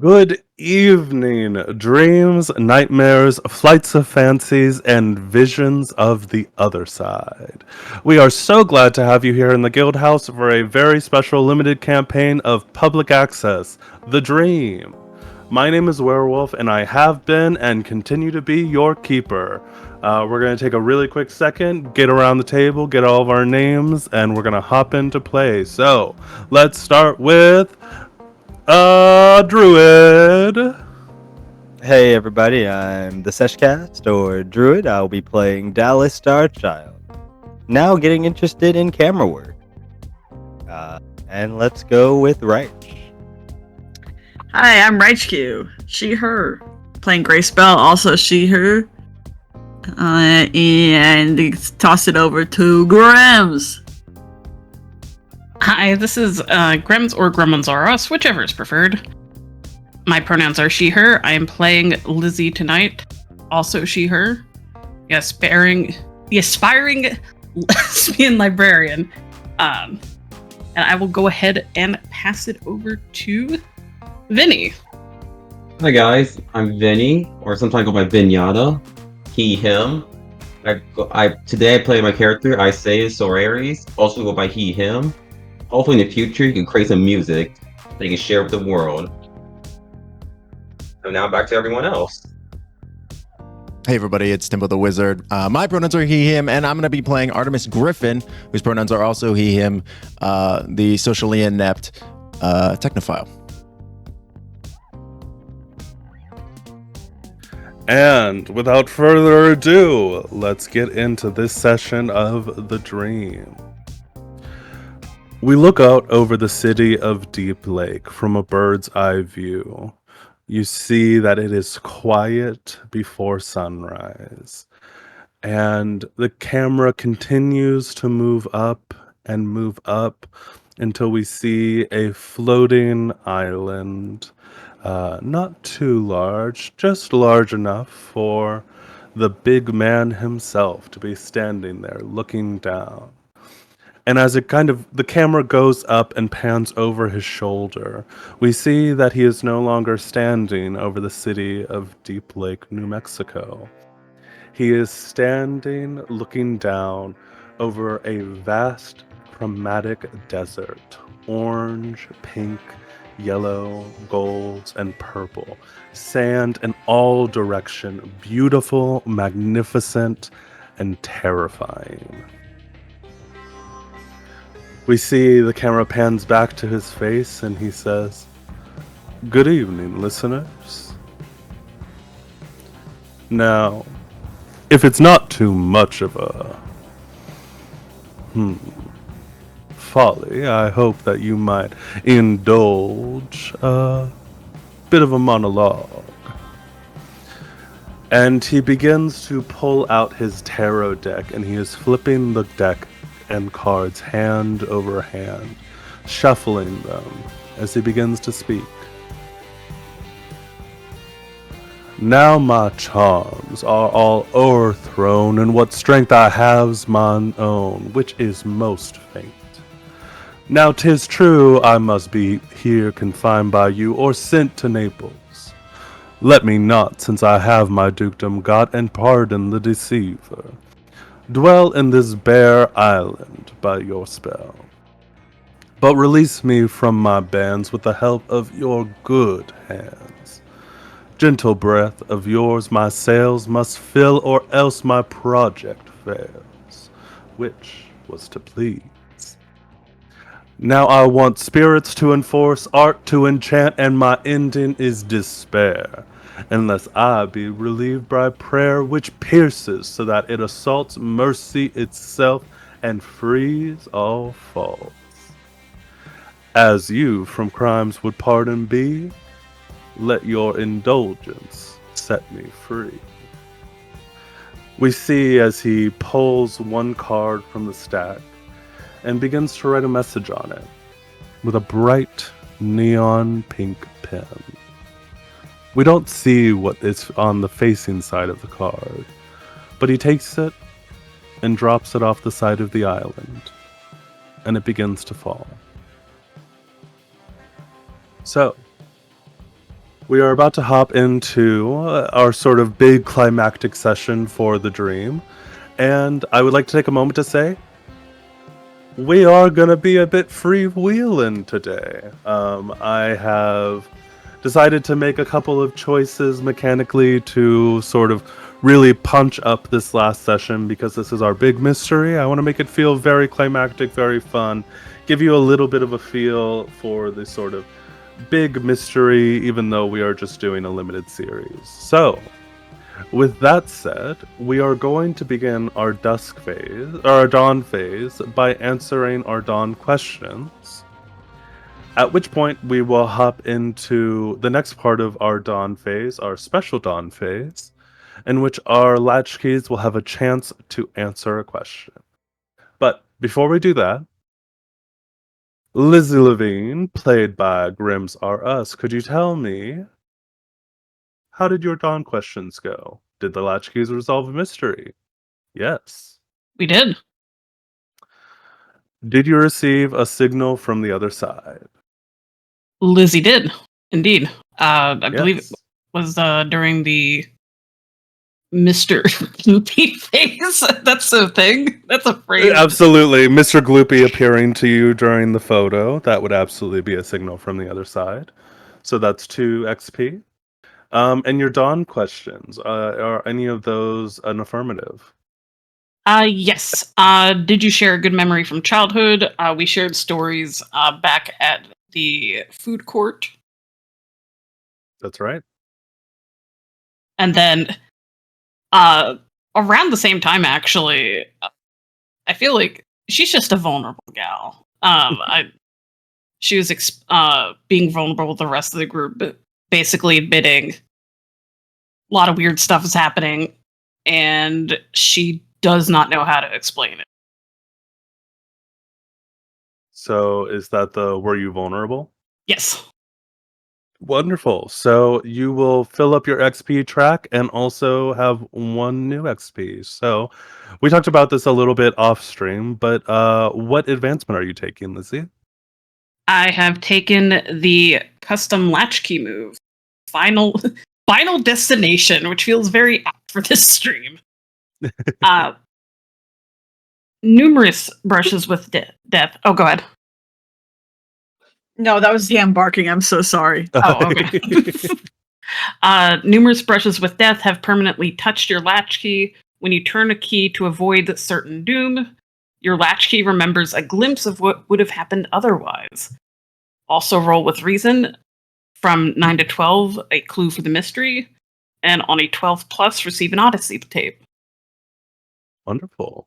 Good evening, dreams, nightmares, flights of fancies, and visions of the other side. We are so glad to have you here in the Guildhouse for a very special limited campaign of public access, The Dream. My name is Werewolf, and I have been and continue to be your keeper. We're going to take a really quick second, get around the table, get all of our names, and we're going to hop into play. So, let's start with Druid. Hey everybody, I'm the Seshcast, or Druid. I'll be playing Dallas Starchild. Now getting interested in camera work. And let's go with Right. Hi, I'm Latchkey. She, her. Playing Grace Bell, also she, her. And toss it over to Grims. Hi, this is Grims or Gremlins, whichever is preferred. My pronouns are she, her. I am playing Lizzy tonight, also she, her. The aspiring lesbian librarian. And I will go ahead and pass it over to Vinny. Hi guys, I'm Vinny, or sometimes go by Vinyata, he, him. Today I play my character Isaias Soares, also go by he, him. Hopefully in the future you can create some music that you can share with the world. And now back to everyone else. Hey everybody, it's Timbo the Wizard. My pronouns are he, him, and I'm going to be playing Artemis Griffin, whose pronouns are also he, him, the socially inept technophile. And without further ado, let's get into this session of The Dream. We look out over the city of Deep Lake from a bird's eye view. You see that it is quiet before sunrise. And the camera continues to move up until we see a floating island. Not too large, just large enough for the big man himself to be standing there looking down. And as the camera goes up and pans over his shoulder, we see that he is no longer standing over the city of Deep Lake, New Mexico. He is standing looking down over a vast chromatic desert, orange, pink, yellow, gold, and purple. Sand in all direction, beautiful, magnificent, and terrifying. We see the camera pans back to his face and he says, "Good evening, listeners. Now, if it's not too much of a folly, I hope that you might indulge a bit of a monologue." And he begins to pull out his tarot deck, and he is flipping the deck and cards hand over hand, shuffling them as he begins to speak. "Now my charms are all o'erthrown, and what strength I have's mine own, which is most faint. Now 'tis true I must be here confined by you, or sent to Naples. Let me not, since I have my dukedom got, and pardon the deceiver, dwell in this bare island by your spell. But release me from my bands with the help of your good hands. Gentle breath of yours my sails must fill, or else my project fails, which was to please. Now I want spirits to enforce, art to enchant, and my ending is despair, unless I be relieved by prayer which pierces so that it assaults mercy itself and frees all faults. As you from crimes would pardon be, let your indulgence set me free." We see as he pulls one card from the stack and begins to write a message on it with a bright neon pink pen. We don't see what is on the facing side of the card, but he takes it and drops it off the side of the island, and it begins to fall. So, We are about to hop into our sort of big climactic session for the dream. And I would like to take a moment to say we are going to be a bit freewheeling today. I have decided to make a couple of choices mechanically to sort of really punch up this last session because this is our big mystery. I want to make it feel very climactic, very fun, give you a little bit of a feel for the sort of big mystery, even though we are just doing a limited series. So, with that said, we are going to begin our dusk phase, or our dawn phase, by answering our dawn questions. At which point we will hop into the next part of our dawn phase, our special dawn phase, in which our latchkeys will have a chance to answer a question. But before we do that, Lizzy Levine, played by Grims R Us, could you tell me, how did your dawn questions go? Did the latchkeys resolve a mystery? Yes. We did. Did you receive a signal from the other side? Lizzie did, indeed. I believe it Yes. was during the Mr. Loopy phase. That's a thing. That's a phrase. Absolutely. Mr. Gloopy appearing to you during the photo. That would absolutely be a signal from the other side. So that's 2 XP. And your dawn questions, are any of those an affirmative? Yes. Did you share a good memory from childhood? We shared stories back at the food court. That's right. And then around the same time, actually, I feel like she's just a vulnerable gal. She was being vulnerable with the rest of the group, but basically admitting a lot of weird stuff is happening, and she does not know how to explain it. So is that the were you vulnerable? Yes. Wonderful. So you will fill up your XP track and also have 1 new XP. So we talked about this a little bit off stream, but what advancement are you taking, Lizzie? I have taken the custom latchkey move. Final destination, which feels very apt for this stream. Numerous brushes with death. Oh, go ahead. No, that was him barking. I'm so sorry. Oh, okay. Numerous brushes with death have permanently touched your latchkey. When you turn a key to avoid certain doom, your latchkey remembers a glimpse of what would have happened otherwise. Also roll with reason. From 9 to 12, a clue for the mystery. And on a 12 plus, receive an Odyssey tape. Wonderful.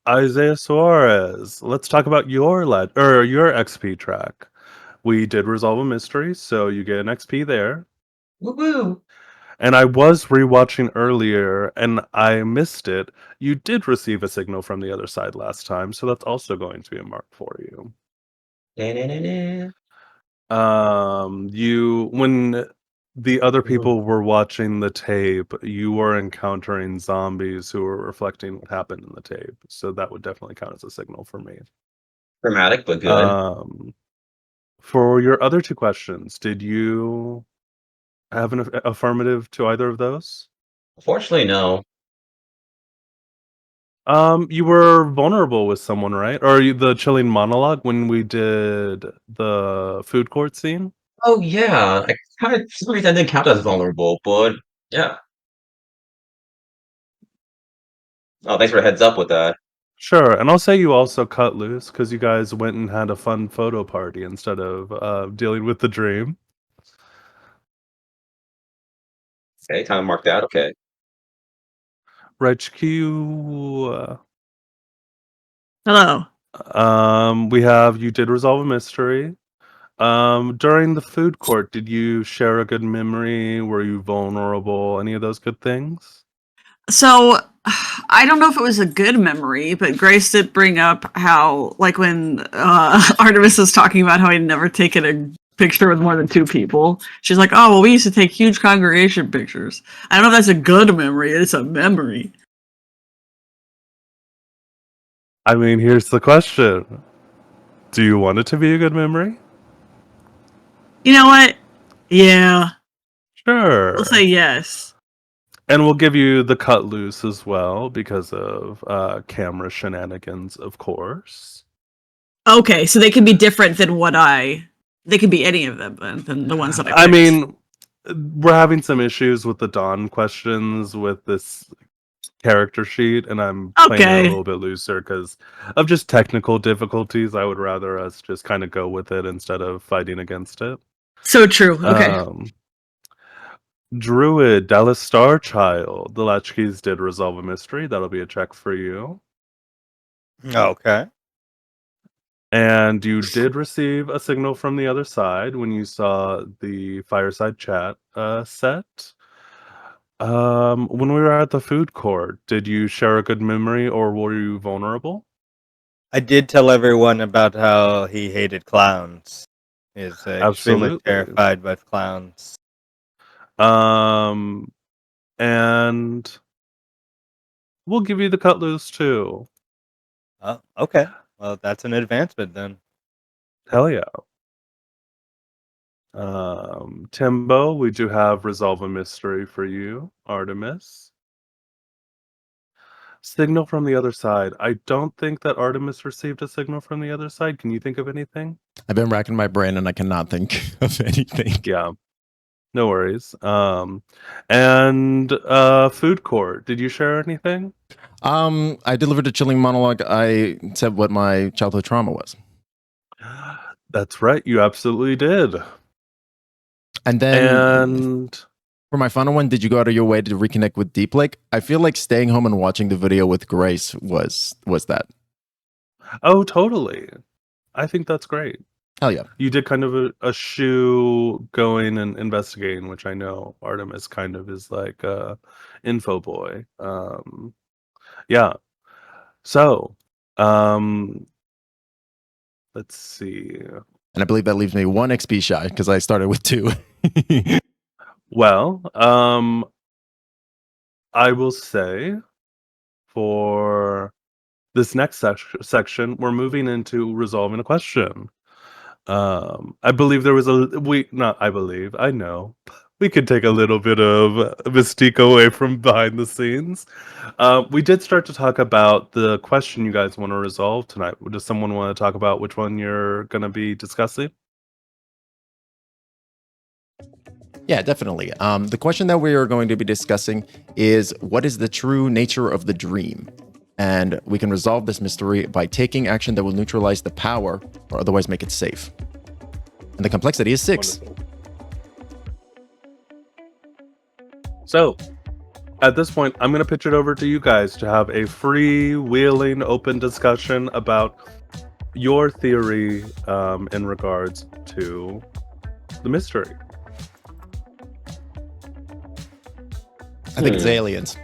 Isaias Soares, let's talk about your your XP track. We did resolve a mystery, so you get an XP there. Woo-woo! And I was rewatching earlier and I missed it. You did receive a signal from the other side last time, so that's also going to be a mark for you. Da-na-na-na. You when the other people were watching the tape, you were encountering zombies who were reflecting what happened in the tape. So that would definitely count as a signal for me. Dramatic, but good. For your other 2 questions, did you have an affirmative to either of those? Unfortunately, no. You were vulnerable with someone, right? Or the chilling monologue when we did the food court scene? Oh, yeah. I kind of, for some reason, I didn't count as vulnerable, but yeah. Oh, thanks for a heads up with that. Sure, and I'll say you also cut loose because you guys went and had a fun photo party instead of dealing with the dream. Okay, time to mark that. Okay. Right, Q. Hello. We have you did resolve a mystery. During the food court, did you share a good memory? Were you vulnerable? Any of those good things? So I don't know if it was a good memory, but Grace did bring up how, like, when Artemis was talking about how he'd never taken a picture with more than 2 people, she's like, "Oh, well, we used to take huge congregation pictures." I don't know if that's a good memory. It's a memory. I mean, here's the question. Do you want it to be a good memory? You know what? Yeah, Sure. I'll say yes. And we'll give you the cut loose as well because of camera shenanigans, of course. Okay, so they can be different than They can be any of them than the ones that I picked. I mean, we're having some issues with the Dawn questions with this character sheet, and I'm playing it a Okay. little bit looser because of just technical difficulties. I would rather us just kind of go with it instead of fighting against it. So true. Okay. Druid, Dallas Starchild. The Latchkeys did resolve a mystery. That'll be a check for you. Okay. And you did receive a signal from the other side when you saw the fireside chat set. When we were at the food court, did you share a good memory or were you vulnerable? I did tell everyone about how he hated clowns. He's extremely Absolutely. terrified by clowns. And we'll give you the cut loose too. Oh, okay. Well, that's an advancement then. Hell yeah. Timbo, we do have resolve a mystery for you, Artemis. Signal from the other side. I don't think that Artemis received a signal from the other side. Can you think of anything? I've been racking my brain and I cannot think of anything. Yeah. No worries. And food court. Did you share anything? I delivered a chilling monologue. I said what my childhood trauma was. That's right. You absolutely did. And then And for my final one, did you go out of your way to reconnect with Deep Lake? I feel like staying home and watching the video with Grace was that. oh, totally. I think that's great. Hell yeah. You did kind of a shoe going and investigating, which I know Artemis kind of is like a info boy. Yeah. So, let's see. And I believe that leaves me 1 XP shy because I started with 2. Well, I will say for this next section, we're moving into resolving a question. I believe there was I know. We could take a little bit of mystique away from behind the scenes. We did start to talk about the question you guys want to resolve tonight. Does someone want to talk about which one you're going to be discussing? Yeah, definitely. The question that we are going to be discussing is what is the true nature of the dream? And we can resolve this mystery by taking action that will neutralize the power or otherwise make it safe. And the complexity is 6. Wonderful. So, at this point, I'm going to pitch it over to you guys to have a free-wheeling open discussion about your theory in regards to the mystery. I think it's aliens.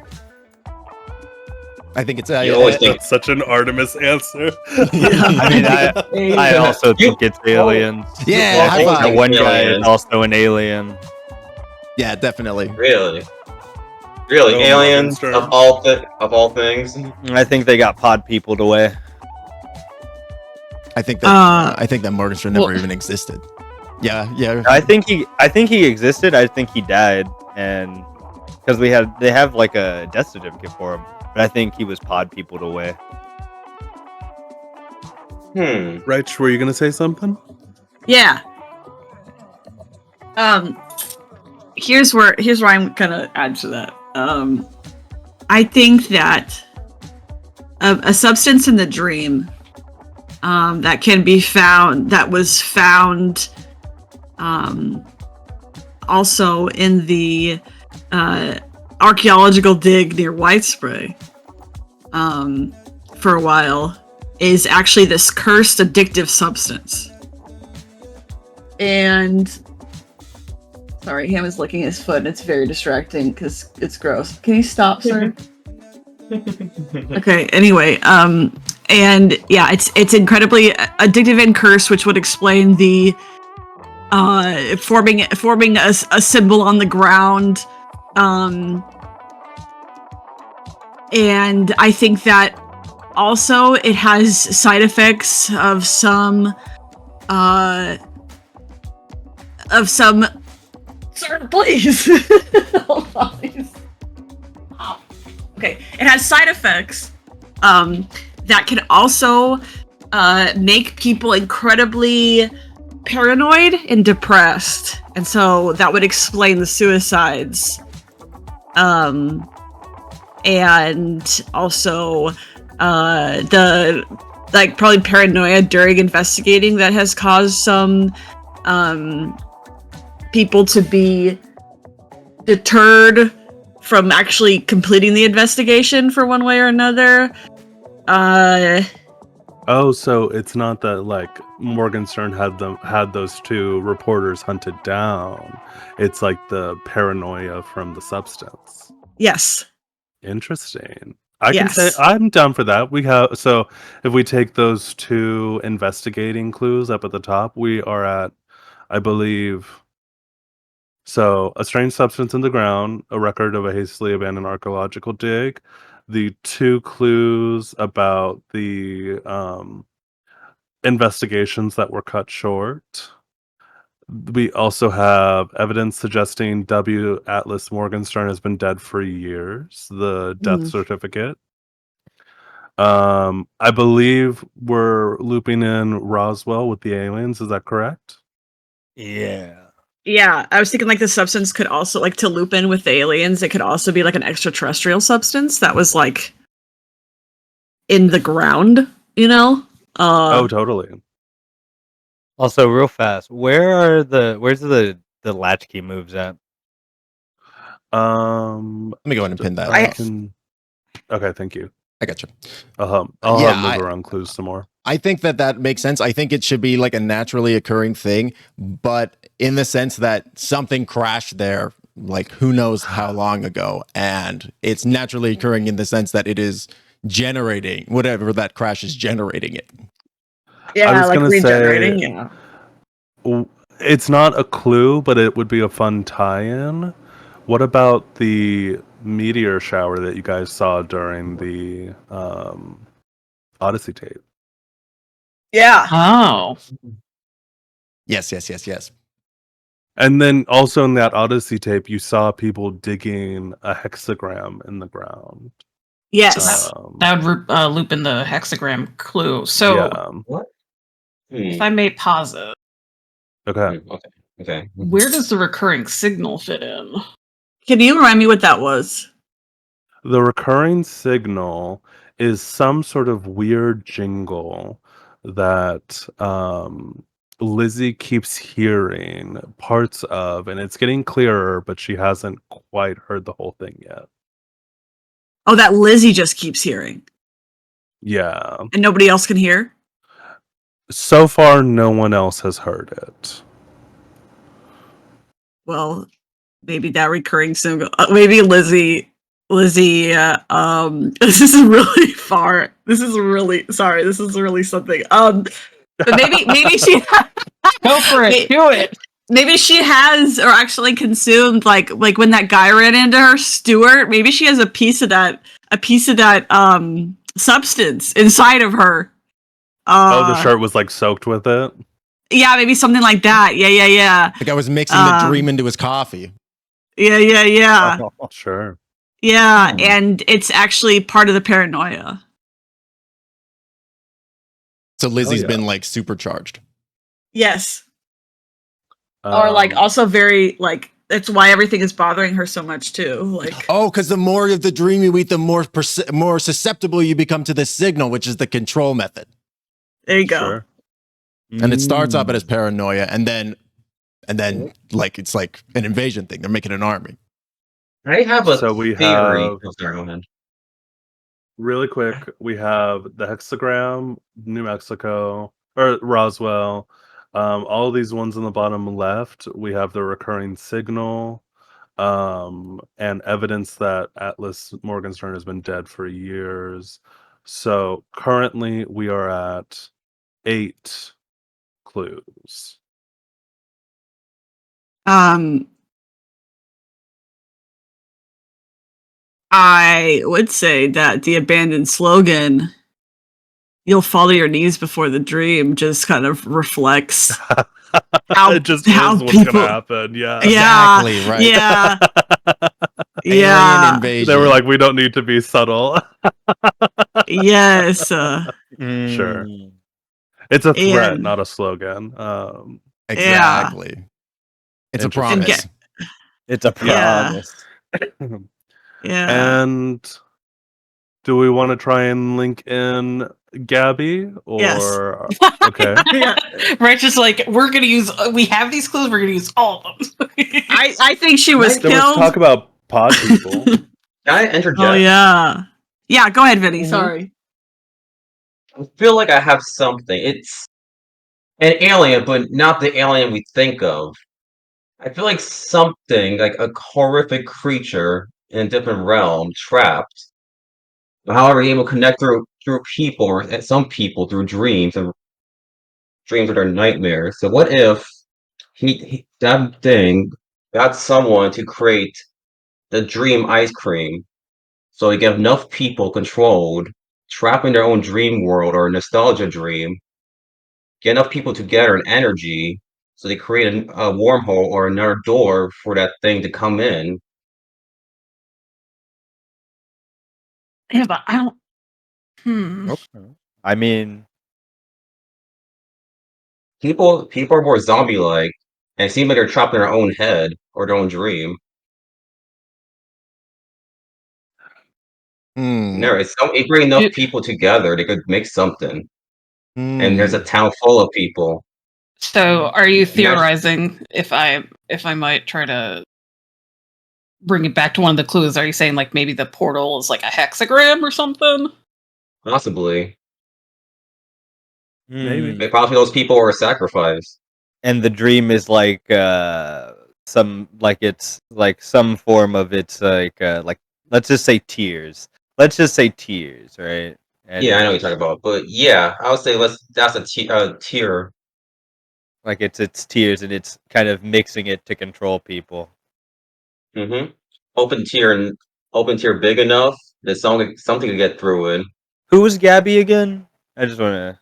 I think it's You always think That's such an Artemis answer. I mean, I also think it's aliens. Yeah, high Well, five. The one guy is aliens. also an alien. Yeah, definitely. Really, Oh, aliens monster. of all things. I think they got pod peopled away. I think that Uh, Morgenstern never well- even existed. Yeah, yeah. I think he existed. I think he died, and because they have like a death certificate for him, but I think he was pod peopled away. Rach, were you going to say something? Yeah. Here's where I'm gonna add to that. I think that a substance in the dream that can be found, that was found also in the archaeological dig near White Spray for a while, is actually this cursed addictive substance. And sorry, Ham is licking his foot and it's very distracting because it's gross. Can you stop, sir? Okay, anyway, and yeah, it's incredibly addictive and cursed, which would explain the forming a symbol on the ground. And I think that also it has side effects of some of some. Sir, please. Hold on, please. Okay, it has side effects that can also make people incredibly paranoid and depressed, and so that would explain the suicides. And also the probably paranoia during investigating that has caused some people to be deterred from actually completing the investigation for one way or another. Oh, so it's not that like Morgenstern had those two reporters hunted down. It's like the paranoia from the substance. Yes. Interesting. I can Yes. say I'm down for that. If we take those two investigating clues up at the top, we are at, I believe, so a strange substance in the ground, a record of a hastily abandoned archaeological dig, the two clues about the investigations that were cut short. We also have evidence suggesting W. Atlas Morgenstern has been dead for years, the death certificate. I believe we're looping in Roswell with the aliens, is that correct? Yeah. Yeah, I was thinking like the substance could also, like, to loop in with the aliens, it could also be like an extraterrestrial substance that was like in the ground, you know? Oh, totally. Also, real fast, where's the latchkey moves at? Let me go ahead and pin that. Okay, thank you. I got you. I'll move around clues some more. I think that makes sense. I think it should be like a naturally occurring thing, but in the sense that something crashed there, like who knows how long ago, and it's naturally occurring in the sense that it is generating whatever that crash is generating it. Yeah, I was like gonna regenerating. say, Yeah. it's not a clue, but it would be a fun tie-in. What about the meteor shower that you guys saw during the Odyssey tape? Yeah. Oh. Yes. And then also in that Odyssey tape, you saw people digging a hexagram in the ground. Yes. That would loop in the hexagram clue. So, yeah. What? if I may pause it, Okay. Okay. where does the recurring signal fit in? Can you remind me what that was? The recurring signal is some sort of weird jingle that Lizzy keeps hearing parts of, and it's getting clearer, but she hasn't quite heard the whole thing yet. Oh, that Lizzy just keeps hearing. Yeah. And nobody else can hear? So far, no one else has heard it. Well, maybe that recurring signal. Maybe Lizzy. This is really far. This is really sorry. This is really something. But maybe she. Go for it. Do it. Maybe she has or actually consumed like when that guy ran into her, Stuart. Maybe she has a piece of that substance inside of her. The shirt was like soaked with it. Yeah, maybe something like that. Yeah. Like I was mixing the dream into his coffee. Yeah. Sure. Yeah, and it's actually part of the paranoia. So Lizzy's been like supercharged. Yes. Or like also very like that's why everything is bothering her so much too. Like because the more of the dream you eat, the more susceptible you become to the signal, which is the control method. There you go. Sure. And it starts off as paranoia, and then like it's like an invasion thing. They're making an army. I have a we theory. have Sorry, go ahead. really quick. We have the hexagram, New Mexico or Roswell. All these ones on the bottom left. We have the recurring signal, and evidence that Atlas Morgenstern has been dead for years. So currently, we are at 8 clues. I would say that the abandoned slogan you'll fall to your knees before the dream just kind of reflects how it just how is what's people. gonna happen. Yeah. Yeah, Exactly, right. yeah, Alien yeah. invasion. They were like, we don't need to be subtle. Yes. Sure. It's a threat, And not a slogan. exactly. It's a Interesting. promise. It's a Yeah. promise. yeah. And do we want to try and link in Gabby or okay? Yeah. Right, just like we're gonna use. We have these clues. We're gonna use all of them. I think she was There was killed. talk about pod people. Can I interject? Oh yeah. Yeah, go ahead, Vinny. Mhm. Sorry. I feel like I have something. It's an alien, but not the alien we think of. I feel like something like a horrific creature in a different realm, trapped. However, able to connect through people or some people through dreams and dreams are their nightmares. So what if that thing got someone to create the dream ice cream, so you get enough people controlled, trapped in their own dream world or nostalgia dream, get enough people together and energy, so they create a wormhole or another door for that thing to come in. Yeah, but I don't. Okay. I mean, People are more zombie-like, and it seems like they're trapped in their own head or their own dream. Hmm. If bring enough It- people together, they could make something. And there's a Hmm. town full of people. So, are you Imagine- theorizing? If I might try to bring it back to one of the clues, are you saying like maybe the portal is like a hexagram or something? Possibly. Maybe. Maybe possibly those people were sacrificed. and the dream is like it's like some form of it's like let's just say tears. Let's just say tears, right? And Yeah, I know what you're talking about. But yeah, I would say that's a tier. like it's tears, and it's kind of mixing it to control people. Mm-hmm. Open tier and open tier big enough that something to get through in. Who was Gabby again? I just want to.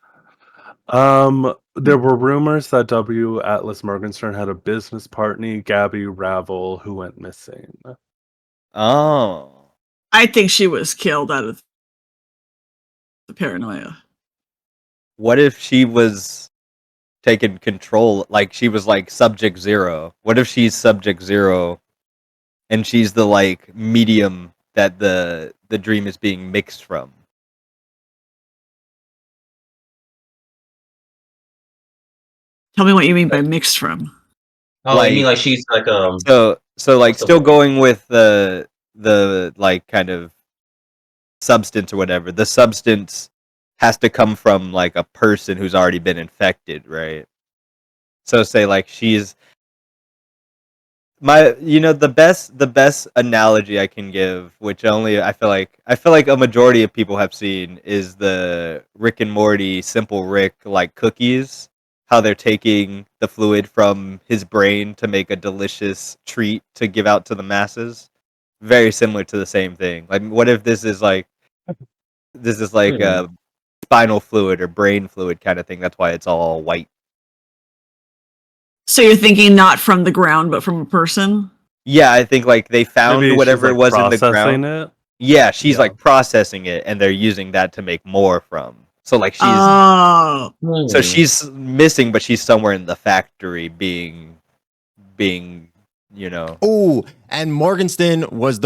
There were rumors that W. Atlas Morgenstern had a business partner, Gabby Ravel, who went missing. Oh, I think she was killed out of the paranoia. what if she was taking control? Like she was like Subject Zero. What if she's Subject Zero, and she's the like medium that the dream is being mixed from? Tell me what you mean by mixed from. Oh, you mean Like- like she's like So like What's the still word? going with the like kind of substance or whatever. The substance has to come from like a person who's already been infected, right? So say like she's the best analogy I can give, which only I feel like a majority of people have seen, is the Rick and Morty Simple Rick like cookies. How they're taking the fluid from his brain to make a delicious treat to give out to the masses. Very similar to the same thing. Like, what if this is like a spinal fluid or brain fluid kind of thing? That's why it's all white. So you're thinking not from the ground, but from a person? Yeah, I think like they found Maybe whatever she's, it was in the processing ground. it. Yeah, she's Yeah. like processing it, and they're using that to make more from. So like Oh, so she's missing, but she's somewhere in the factory being Oh, and Morgenstern was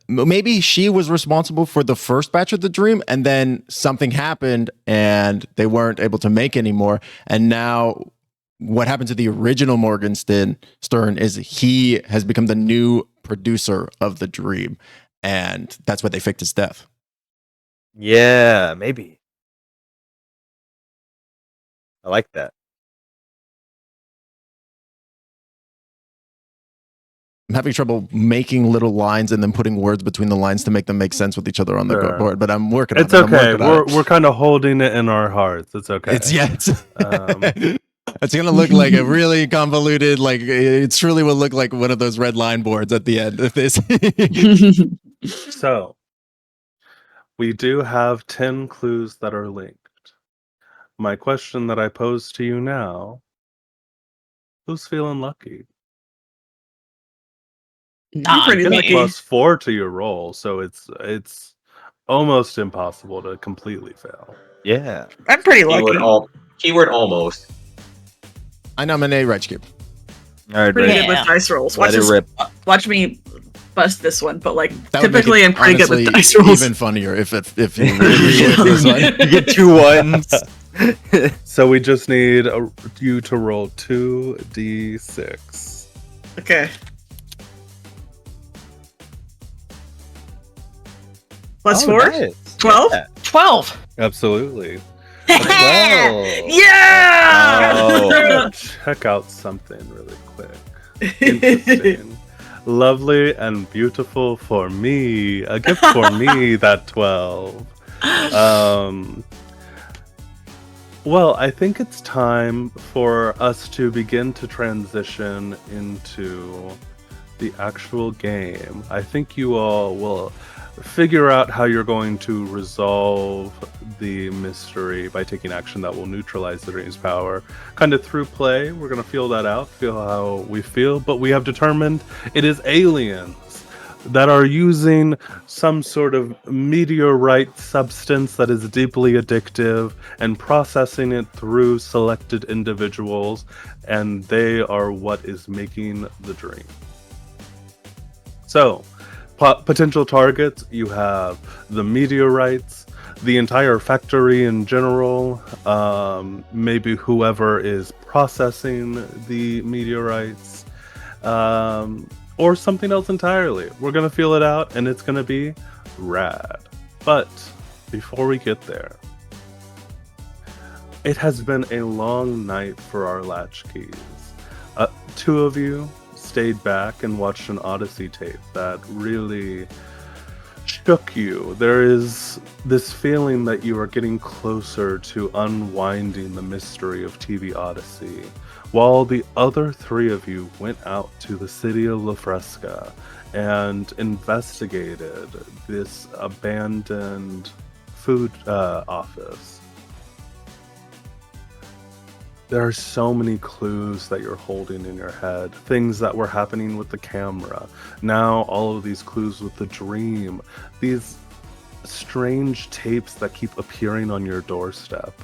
maybe she was responsible for the first batch of the dream, and then something happened and they weren't able to make any more. And now what happened to the original Morgenstern is he has become the new producer of the dream, and that's why they faked his death. Yeah, maybe. I like that. I'm having trouble making little lines and then putting words between the lines to make them make sense with each other on the Sure. board, but I'm working on It's it. I'm okay. working on it. We're kind of holding it in our hearts. It's okay. It's Um, it's gonna look like a really convoluted, like it truly will look like one of those red line boards at the end of this. So We do have 10 clues that are linked. My question that I pose to you now, who's feeling lucky? Not pretty You get a lucky. +4 to your roll, so it's almost impossible to completely fail. Yeah. I'm pretty lucky. Keyword almost. I nominate Latchkey. All right, Pretty Ray. good with dice rolls. Let it rip. Watch me bust this one, but like That would make typically it, I'm pretty good with honestly, dice rolls. even funnier if you agree with this one. You get 2 ones. So we just need you to roll 2d6. Okay. Plus Oh, 4? nice. 12? Yeah. 12. Absolutely. Well, Yeah! Oh. check out something really quick. Interesting. Lovely and beautiful for me. A gift for me, that 12. Well, I think it's time for us to begin to transition into the actual game. I think you all will figure out how you're going to resolve the mystery by taking action that will neutralize the dream's power. Kind of through play, we're going to feel that out, feel how we feel, but we have determined it is aliens that are using some sort of meteorite substance that is deeply addictive and processing it through selected individuals, and they are what is making the dream. So, potential targets, you have the meteorites, the entire factory in general, maybe whoever is processing the meteorites, or something else entirely. We're going to feel it out, and it's going to be rad. But before we get there, it has been a long night for our Latchkeys. 2 of you stayed back and watched an Odyssey tape that really shook you. There is this feeling that you are getting closer to unwinding the mystery of TV Odyssey, while the other 3 of you went out to the city of La Fresca and investigated this abandoned food office. There are so many clues that you're holding in your head, things that were happening with the camera. Now all of these clues with the dream, these strange tapes that keep appearing on your doorstep.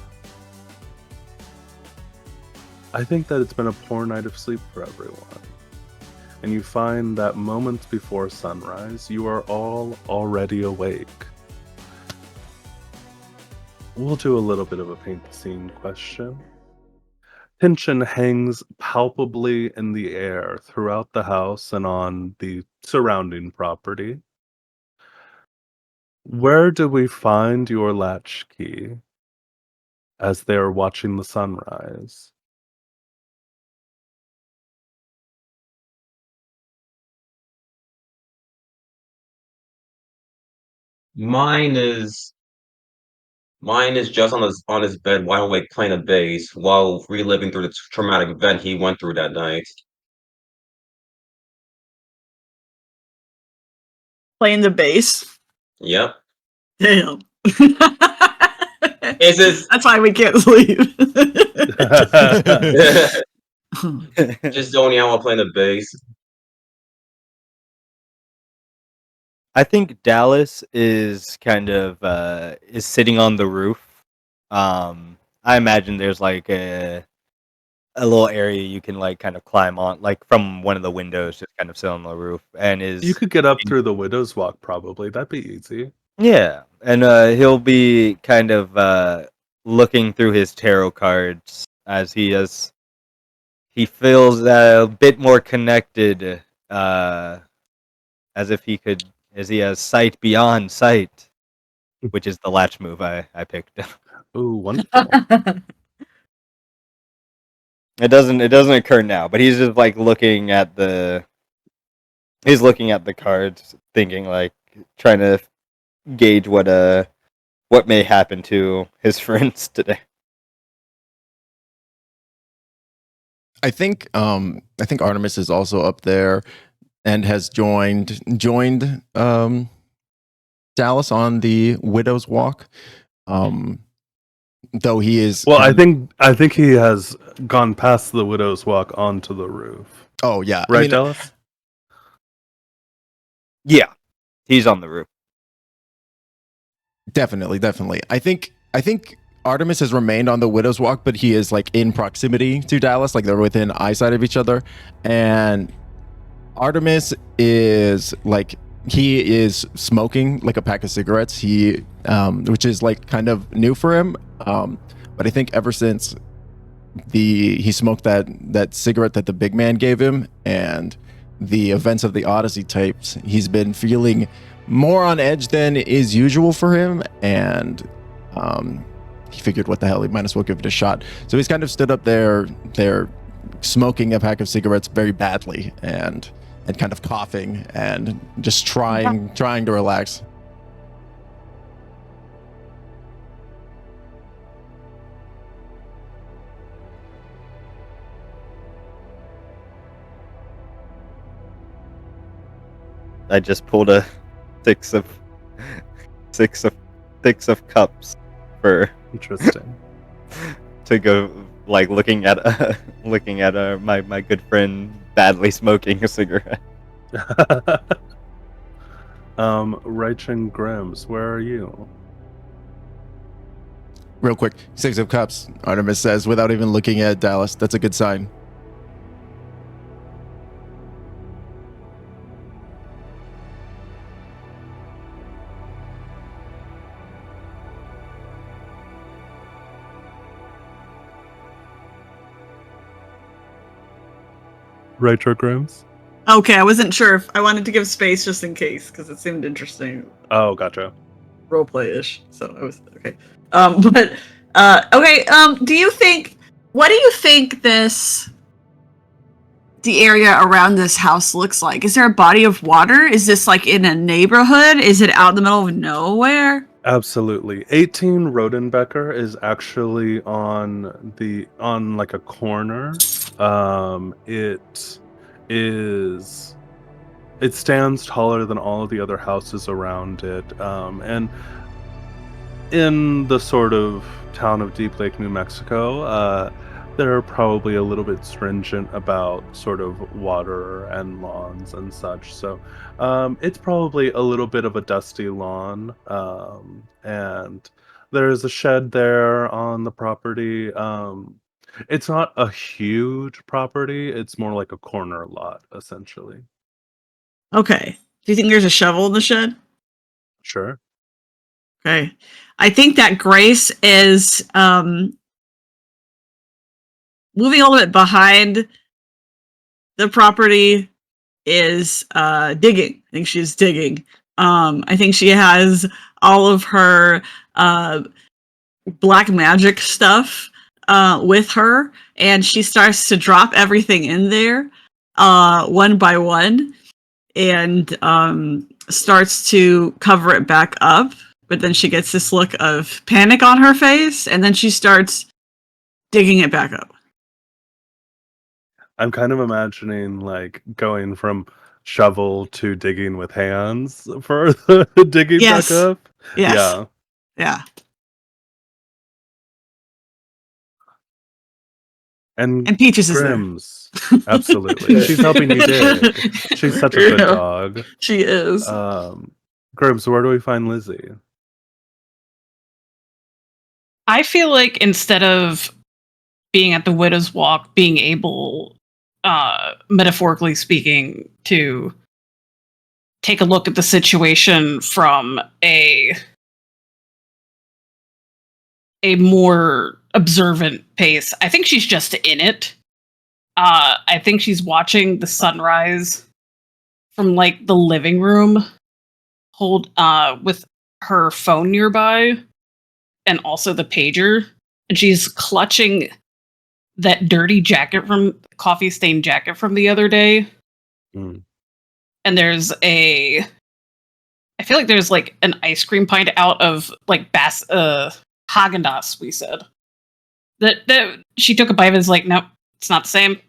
I think that it's been a poor night of sleep for everyone. And you find that moments before sunrise, you are all already awake. We'll do a little bit of a paint the scene question. Tension hangs palpably in the air throughout the house and on the surrounding property. Where do we find your Latchkey as they are watching the sunrise? Mine is just on his bed, wide awake, playing a bass while reliving through the traumatic event he went through that night. Playing the bass. Yep. Damn. Is this That's why we can't sleep. just zoning out while playing the bass? I think Dallas is kind of is sitting on the roof. I imagine there's like a little area you can like kind of climb on, like from one of the windows, just kind of sit on the roof, and You could get up through the widow's walk, probably. That'd be easy. yeah, and he'll be kind of looking through his tarot cards as he feels a bit more connected, as he has sight beyond sight, which is the latch move I picked. Ooh, wonderful. It doesn't occur now, but he's just like looking at the cards, thinking like trying to gauge what may happen to his friends today. I think Artemis is also up there and has joined Dallas on the Widow's Walk. Though he is Well, I think he has gone past the Widow's Walk onto the roof. Oh yeah, Right, I mean, Dallas? Yeah, he's on the roof. definitely. I think Artemis has remained on the Widow's Walk, but he is like in proximity to Dallas, like they're within eyesight of each other. And Artemis is like he is smoking like a pack of cigarettes. He, which is like kind of new for him. But I think ever since he smoked that cigarette that the big man gave him, and the events of the Odyssey tapes, he's been feeling more on edge than is usual for him, and he figured, what the hell, he might as well give it a shot. So he's kind of stood up there smoking a pack of cigarettes very badly, and kind of coughing and just trying to relax. I just pulled a six of cups for Interesting. to go, like, looking at my good friend badly smoking a cigarette. Reich and Grims, where are you? Real quick, 6 of cups, Artemis says without even looking at Dallas. That's a good sign. Reich or Grims? Okay, I wasn't sure if I wanted to give space just in case because it seemed interesting, Oh, gotcha. roleplay-ish. So I was okay. Okay. What do you think the area around this house looks like? Is there a body of water? Is this like in a neighborhood? Is it out in the middle of nowhere? Absolutely. 18 Rodenbecker is actually on like a corner. It stands taller than all of the other houses around it. And in the sort of town of Deep Lake, New Mexico, they're probably a little bit stringent about sort of water and lawns and such. So it's probably a little bit of a dusty lawn. And there's a shed there on the property. It's not a huge property. It's more like a corner lot, essentially. Okay. Do you think there's a shovel in the shed? Sure. Okay. I think that Grace is moving a little bit behind the property, is digging. I think she's digging. I think she has all of her black magic stuff with her, and she starts to drop everything in there one by one, and starts to cover it back up. But then she gets this look of panic on her face, and then she starts digging it back up. I'm kind of imagining like going from shovel to digging with hands for the digging Yes. back up. Yes. Yeah. Yeah. And And Peaches is there. Grims. Absolutely. She's helping you dig. She's such a good Yeah. dog. She is. Grims, where do we find Lizzy? I feel like instead of being at the Widow's Walk, being able, metaphorically speaking, to take a look at the situation from a more observant pace, I think she's just in it. I think she's watching the sunrise from like the living room, with her phone nearby, and also the pager, and she's clutching that dirty jacket coffee stained jacket from the other day. Mm. And I feel like there's like an ice cream pint out of like Haagen-Dazs, we said. That she took a bite and was like, nope, it's not the same.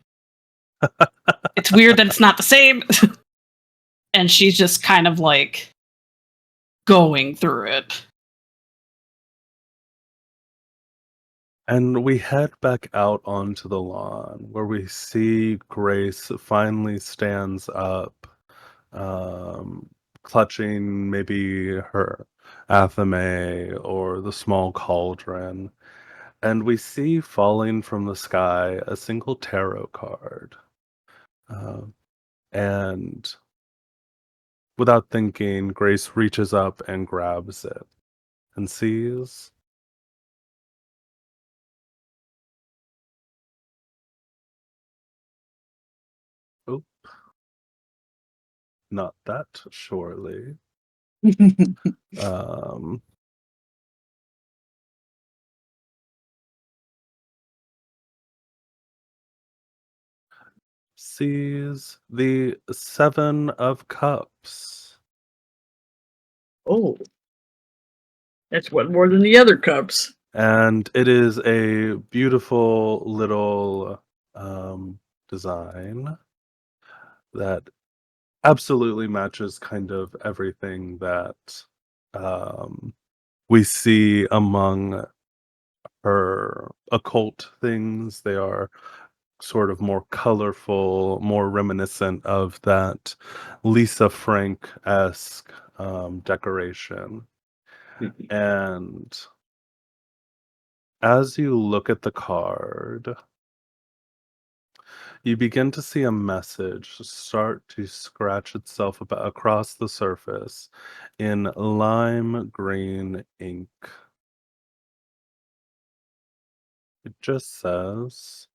It's weird that it's not the same. And she's just kind of like going through it. And we head back out onto the lawn where we see Grace finally stands up, clutching maybe her athame or the small cauldron. And we see falling from the sky a single tarot card. And without thinking, Grace reaches up and grabs it and sees. Oh, not that, surely. Um, sees the Seven of Cups. Oh, that's one more than the other cups. And it is a beautiful little design that absolutely matches kind of everything that we see among her occult things. They are sort of more colorful, more reminiscent of that Lisa Frank-esque decoration. And as you look at the card, you begin to see a message start to scratch itself across the surface in lime green ink. It just says,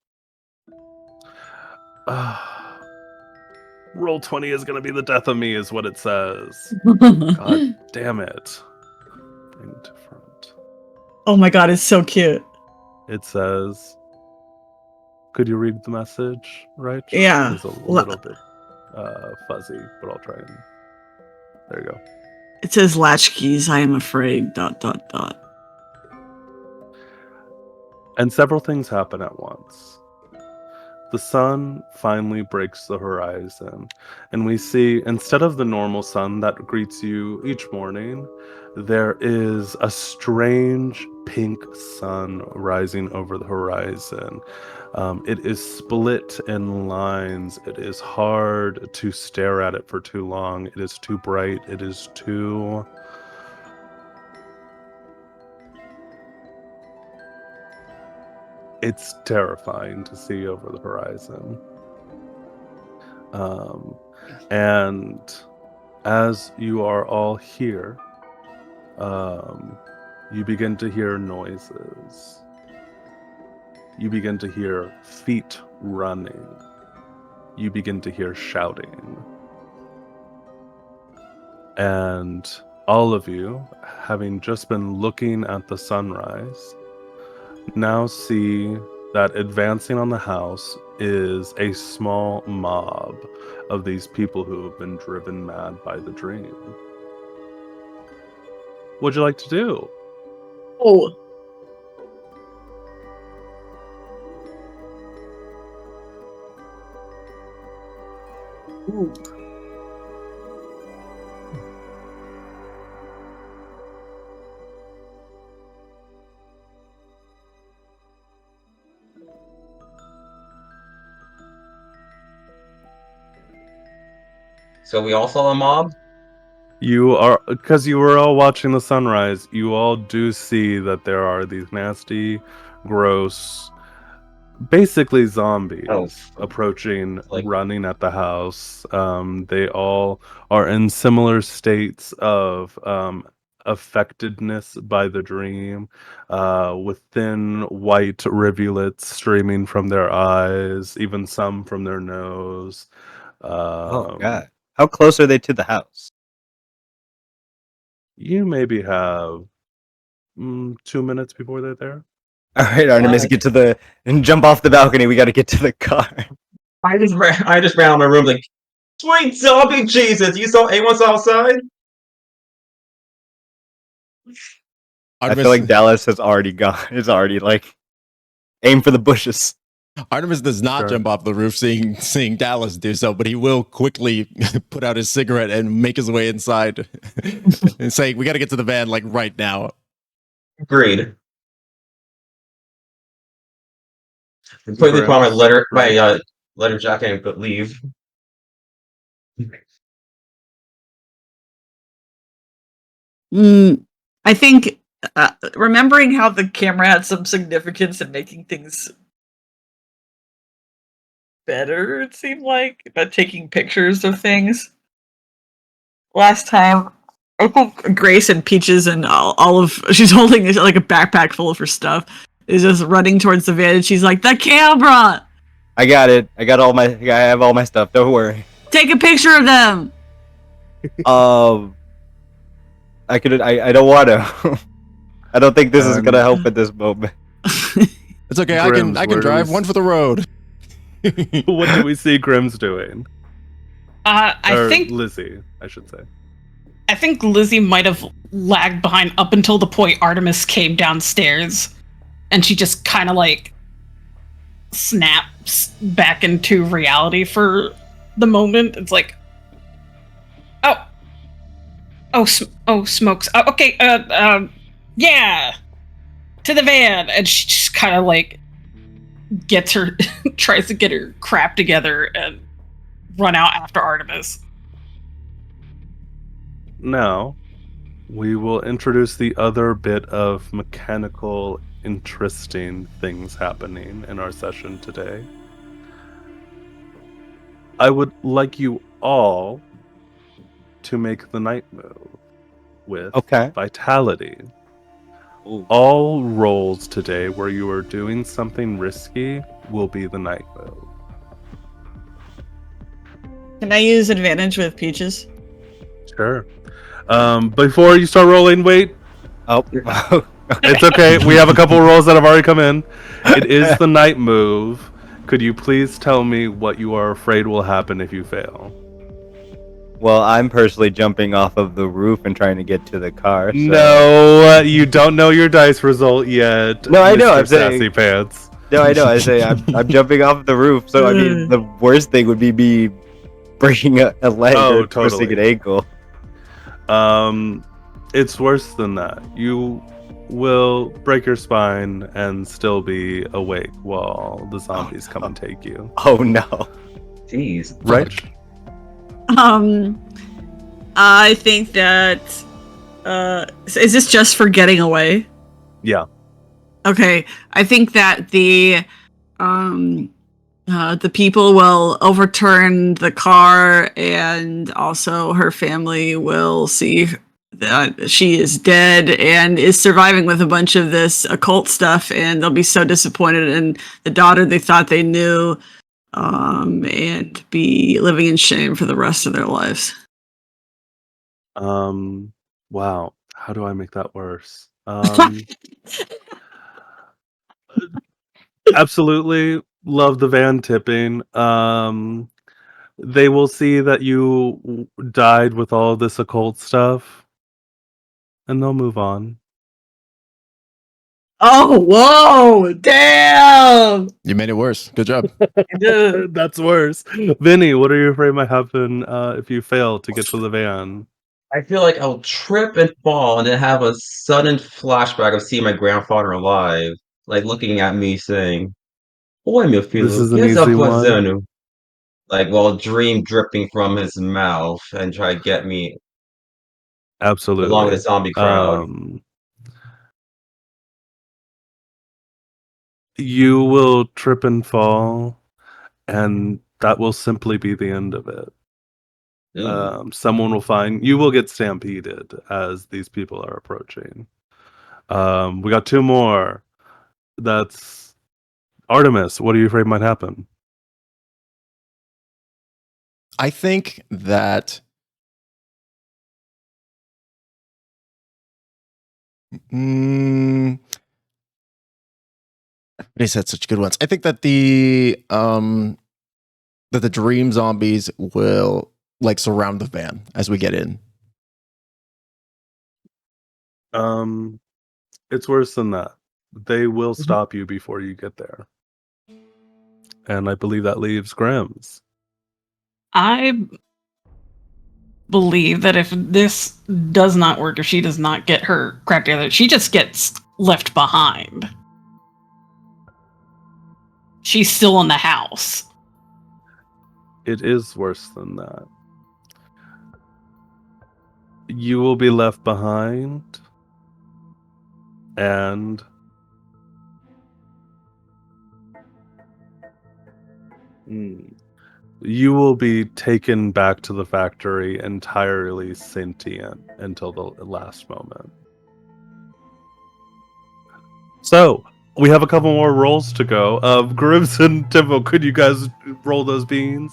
Roll 20 is going to be the death of me, is what it says. God damn it. Bring to front. Oh my god, it's so cute. It says, could you read the message, right? Yeah. It's a little bit fuzzy, but I'll try and. There you go. It says Latchkeys, I am afraid, ... And several things happen at once. The sun finally breaks the horizon, and we see, instead of the normal sun that greets you each morning, there is a strange pink sun rising over the horizon. It is split in lines. It is hard to stare at it for too long. It is too bright. It is too... It's terrifying to see over the horizon. And as you are all here, you begin to hear noises. You begin to hear feet running. You begin to hear shouting. And all of you, having just been looking at the sunrise, now see that advancing on the house is a small mob of these people who have been driven mad by the dream. What'd you like to do? Oh. Ooh. So we all saw a mob? You are, because you were all watching the sunrise, you all do see that there are these nasty, gross, basically zombies approaching, running at the house. They all are in similar states of affectedness by the dream, with thin white rivulets streaming from their eyes, even some from their nose. Oh god. How close are they to the house? You maybe have 2 minutes before they're there. All right, Artemis, get to the and jump off the balcony. We got to get to the car. I just ran out of my room like, sweet zombie Jesus! Anyone saw outside? I feel like Dallas has already gone. Is already like aim for the bushes. Artemis does not Sure. jump off the roof seeing Dallas do so, but he will quickly put out his cigarette and make his way inside and say, "We got to get to the van like right now." Agreed. And put the my letter jacket and but leave. I think remembering how the camera had some significance in making things better, it seemed like, about taking pictures of things. Last time, I think Grace and Peaches and all of she's holding like a backpack full of her stuff, is just running towards the van, and she's like, "The camera! I got it. I have all my stuff. Don't worry. Take a picture of them!" I don't want to. I don't think this is gonna help at this moment. It's okay. Grims, I can where do drive we one for the road. What do we see Grimm's doing? I think Lizzy, I should say. Lizzy might have lagged behind up until the point Artemis came downstairs, and she just kind of like snaps back into reality for the moment. It's like, smokes. Okay, yeah, to the van, and she just kind of like gets her, tries to get her crap together and run out after Artemis. Now, we will introduce the other bit of mechanical, interesting things happening in our session today. I would like you all to make the night move with Okay. vitality. Ooh. All rolls today where you are doing something risky will be the night move. Can I use advantage with Peaches? Sure. Before you start rolling, wait. Oh. It's okay. We have a couple rolls that have already come in. It is the night move. Could you please tell me what you are afraid will happen if you fail? Well, I'm personally jumping off of the roof and trying to get to the car. So. No, you don't know your dice result yet. No, I know. Mr. I'm saying. Sassy Pants. No, I know. I say I'm jumping off the roof. So I mean, the worst thing would be me breaking a leg or twisting an ankle. It's worse than that. You will break your spine and still be awake while the zombies come and take you. Oh no. Jeez. Right? I think that is this just for getting away? Yeah. Okay, I think that the people will overturn the car, and also her family will see that she is dead and is surviving with a bunch of this occult stuff, and they'll be so disappointed in the daughter they thought they knew, and be living in shame for the rest of their lives. Wow. How do I make that worse? Absolutely love the van tipping. They will see that you died with all this occult stuff, and they'll move on. Oh, whoa, damn! You made it worse. Good job. That's worse. Vinny, what are you afraid might happen if you fail to get to the van? I feel like I'll trip and fall and then have a sudden flashback of seeing my grandfather alive, like looking at me saying, "Oi, meu filho, This is que an está easy one. fazendo?" Like while dream dripping from his mouth and try to get me Absolutely. along with the zombie crowd. You will trip and fall, and that will simply be the end of it. Ooh. Someone will find you will get stampeded as these people are approaching. We got two more. That's Artemis. What are you afraid might happen? I think that they said such good ones. I think that the dream zombies will like surround the van as we get in. It's worse than that. They will stop you before you get there. and I believe that leaves Grimm's. I believe that if this does not work, if she does not get her crap together, she just gets left behind. She's still in the house. It is worse than that. You will be left behind, and you will be taken back to the factory entirely sentient until the last moment. So, we have a couple more rolls to go. Gribbs and Timbo, could you guys roll those beans?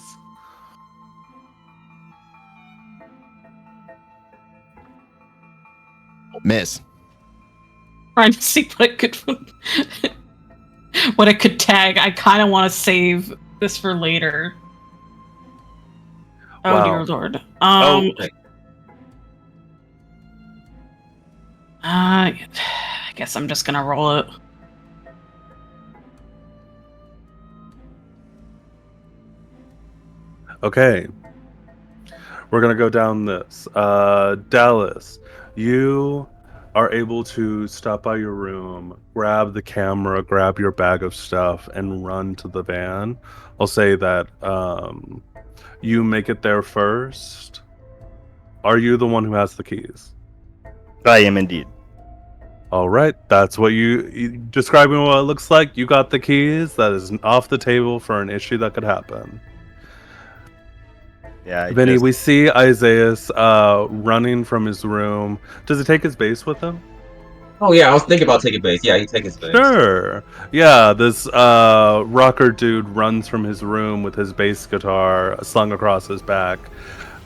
Miss. Trying to see what I could tag. I kind of want to save this for later. Oh Wow. dear lord. Okay. I guess I'm just gonna roll it. Okay. We're going to go down this. Dallas, you are able to stop by your room, grab the camera, grab your bag of stuff, and run to the van. I'll say that you make it there first. Are you the one who has the keys? I am indeed. All right, that's what you describing what it looks like. You got the keys. That is off the table for an issue that could happen. Yeah, Vinny, we see Isaias running from his room. Does he take his bass with him? Oh yeah, I was thinking about taking base. Yeah, he take his base. Sure. Yeah, this rocker dude runs from his room with his bass guitar slung across his back.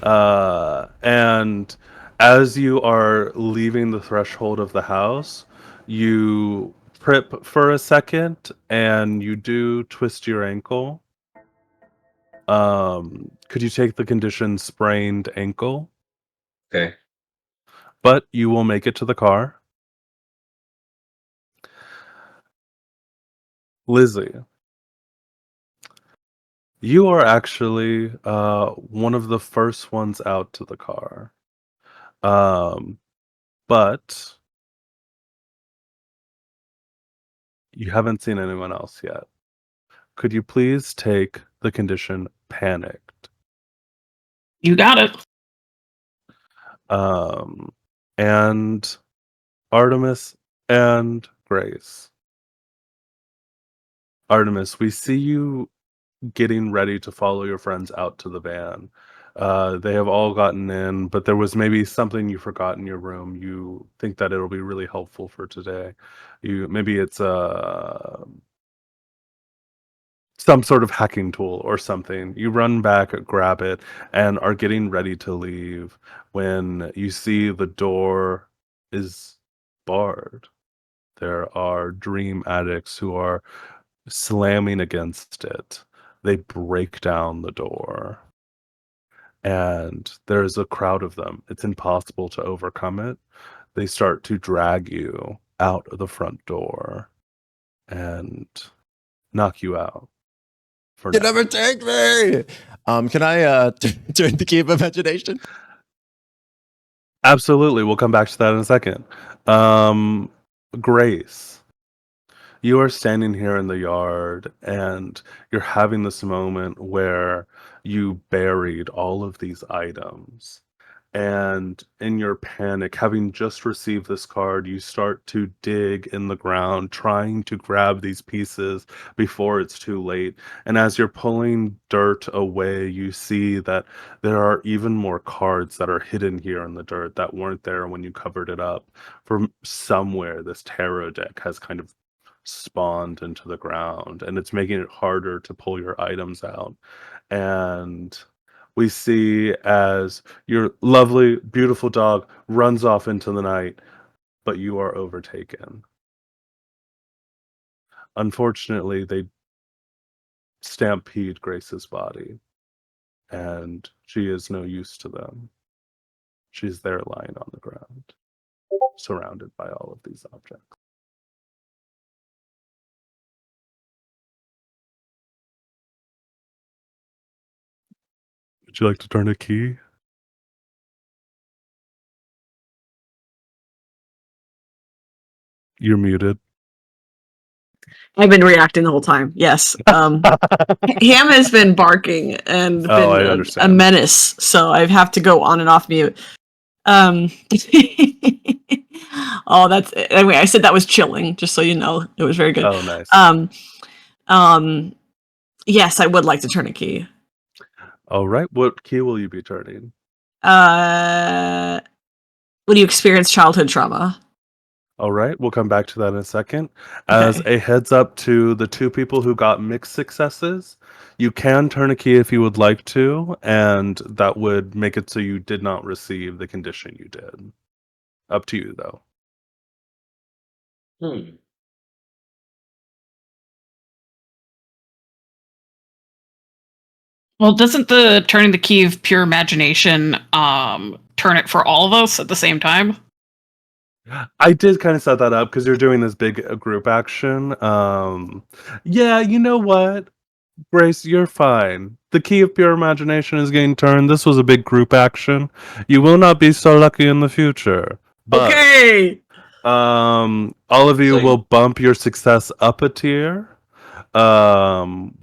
And as you are leaving the threshold of the house, you trip for a second and you do twist your ankle. Could you take the condition sprained ankle? Okay. But you will make it to the car. Lizzy, you are actually one of the first ones out to the car. But you haven't seen anyone else yet. Could you please take the condition panicked? You got it. And Artemis and Grace. Artemis, we see you getting ready to follow your friends out to the van. They have all gotten in, but there was maybe something you forgot in your room. You think that it'll be really helpful for today. Maybe it's some sort of hacking tool or something. You run back, grab it, and are getting ready to leave when you see the door is barred. There are dream addicts who are slamming against it. They break down the door. And there's a crowd of them. It's impossible to overcome it. They start to drag you out of the front door and knock you out. For You now. never take me. Can I turn the key of imagination? Absolutely. We'll come back to that in a second. Grace, you are standing here in the yard and you're having this moment where you buried all of these items. And in your panic, having just received this card, you start to dig in the ground, trying to grab these pieces before it's too late. And as you're pulling dirt away, you see that there are even more cards that are hidden here in the dirt that weren't there when you covered it up. From somewhere, this tarot deck has kind of spawned into the ground, and it's making it harder to pull your items out. And we see as your lovely, beautiful dog runs off into the night, but you are overtaken. Unfortunately, they stampede Grace's body, and she is no use to them. She's there lying on the ground, surrounded by all of these objects. Would you like to turn a key? You're muted. I've been reacting the whole time. Yes. Ham has been barking and Oh, I been a understand. menace, so I have to go on and off mute. Oh, that's anyway. I said that was chilling, just so you know. It was very good. Oh, nice. Yes, I would like to turn a key. All right. What key will you be turning? When you experience childhood trauma. All right. We'll come back to that in a second. As Okay. a heads up to the two people who got mixed successes, you can turn a key if you would like to, and that would make it so you did not receive the condition you did. Up to you, though. Well, doesn't the turning the key of pure imagination turn it for all of us at the same time? I did kind of set that up because you're doing this big group action. Yeah, you know what? Grace, you're fine. The key of pure imagination is getting turned. This was a big group action. You will not be so lucky in the future. But Okay. all of you So- will bump your success up a tier.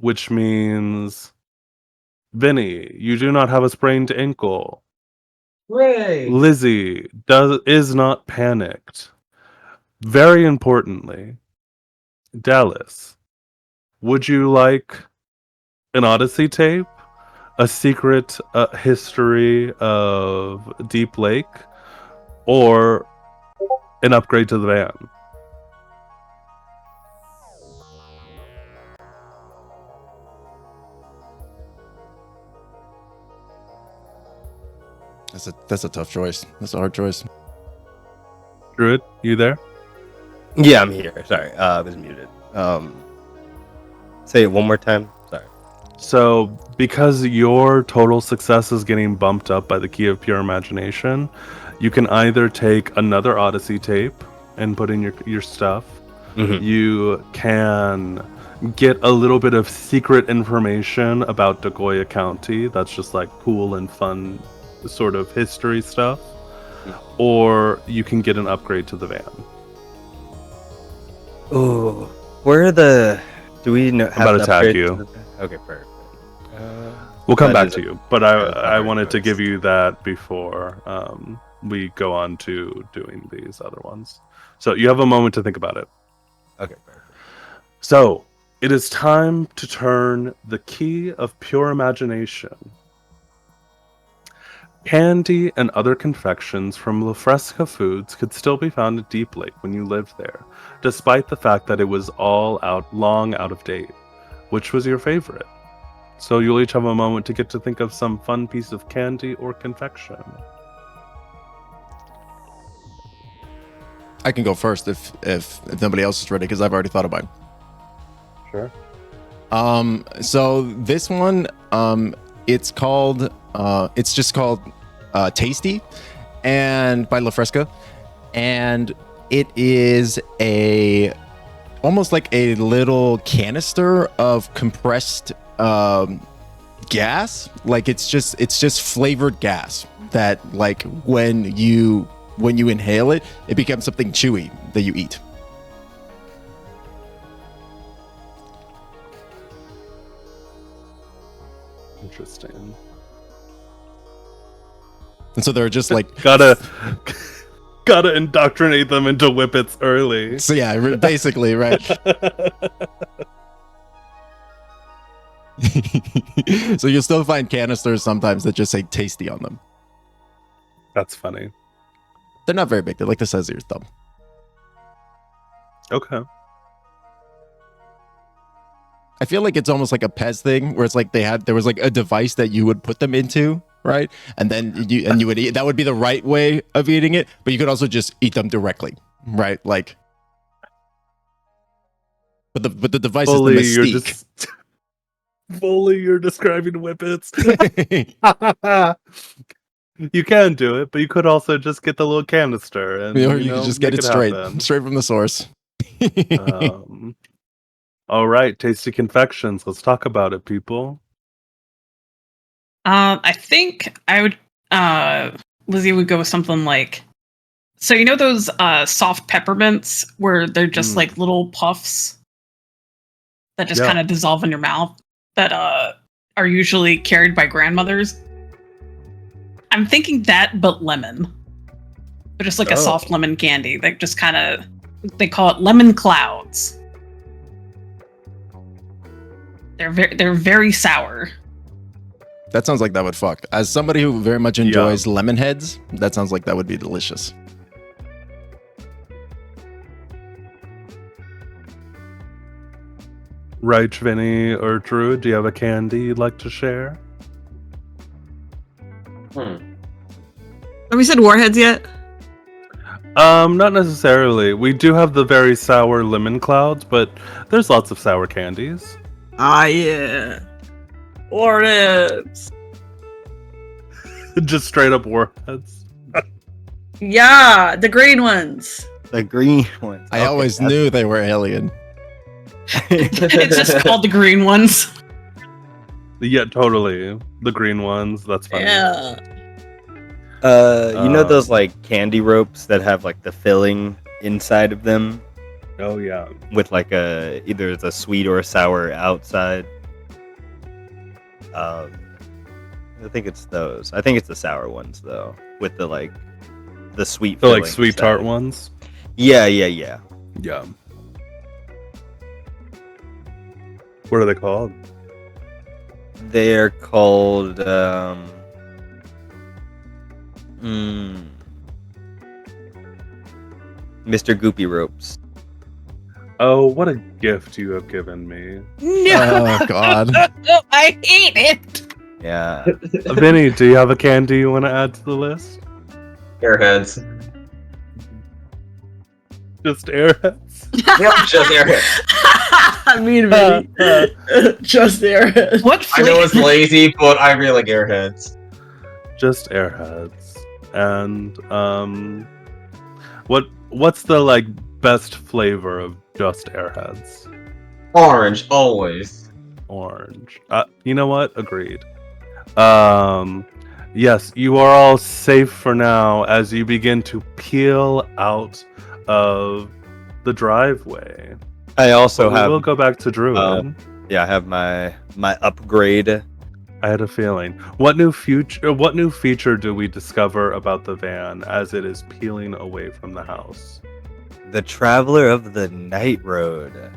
Which means Vinny, you do not have a sprained ankle. Hooray! Lizzy is not panicked. Very importantly, Dallas, would you like an Odyssey tape, a secret history of Deep Lake, or an upgrade to the van? That's a tough choice. That's a hard choice. Druid, you there? Yeah, I'm here. Sorry, I was muted. Say it one more time. Sorry. So, because your total success is getting bumped up by the key of pure imagination, you can either take another Odyssey tape and put in your stuff. Mhm. You can get a little bit of secret information about Dagoya County. That's just like cool and fun sort of history stuff. Or you can get an upgrade to the van. Oh, where are the? Do we know? I'm about to an attack upgrade you. to the- Okay, perfect. We'll come That back is to a- you, but that is a I hard wanted to choice. give you that before we go on to doing these other ones. So you have a moment to think about it. Okay, perfect. So it is time to turn the key of pure imagination. Candy and other confections from La Fresca Foods could still be found at Deep Lake when you lived there, despite the fact that it was all long out of date. Which was your favorite? So you'll each have a moment to get to think of some fun piece of candy or confection. I can go first if nobody else is ready because I've already thought of mine. Sure. So this one, it's called, it's just called Tasty, and by La Fresca, and it is almost like a little canister of compressed gas. Like it's just flavored gas that like when you inhale it, it becomes something chewy that you eat. Interesting. And so they're just like Gotta indoctrinate them into whippets early. so yeah, basically, right. So you'll still find canisters sometimes that just say tasty on them. That's funny. They're not very big. They're like the size of your thumb. Okay. I feel like it's almost like a Pez thing where it's like there was like a device that you would put them into, right? And then you would eat. That would be the right way of eating it, but you could also just eat them directly, right? Like, but the device Fully, is the mystique. Fully, you're describing whippets. You can do it, but you could also just get the little canister and Or you could just get make it straight happen. from the source. All right, tasty confections. Let's talk about it, people. I think I would. Lizzie would go with something like. So you know those soft peppermints where they're just like little puffs that just kind of dissolve in your mouth that are usually carried by grandmothers. I'm thinking that, but lemon. But just like a soft lemon candy. They just kind of, they call it lemon clouds. They're very sour. That sounds like that would fuck. As somebody who very much enjoys lemon heads, that sounds like that would be delicious. Right, Vinny or Drew, do you have a candy you'd like to share? Have we said warheads yet? Not necessarily. We do have the very sour lemon clouds, but there's lots of sour candies. Ah, yeah. Warheads. Just straight up warheads. Yeah, the green ones. The green ones. I always knew they were alien. It's just called the green ones. Yeah, totally. The green ones. That's funny. Yeah. You know those like candy ropes that have like the filling inside of them Oh yeah. with like either the sweet or sour outside. I think it's those. I think it's the sour ones though, with the like the sweet. The like filling sweet inside. tart ones. Yeah. Yeah. What are they called? They're called Mr. Goopy ropes. Oh, what a gift you have given me. No, Oh God. I hate it. Yeah. Vinny, do you have a candy you want to add to the list? Airheads. Just airheads? Yep, just airheads. I mean, Vinny. Just airheads. What I know it's flavor? lazy, but I really like airheads. Just airheads. And what's the like best flavor of just airheads? Orange, always. Orange. You know what? Agreed. Yes, you are all safe for now as you begin to peel out of the driveway. I also But have. we'll go back to Druid. Yeah, I have my upgrade. I had a feeling. What new feature do we discover about the van as it is peeling away from the house? The Traveler of the Night Road.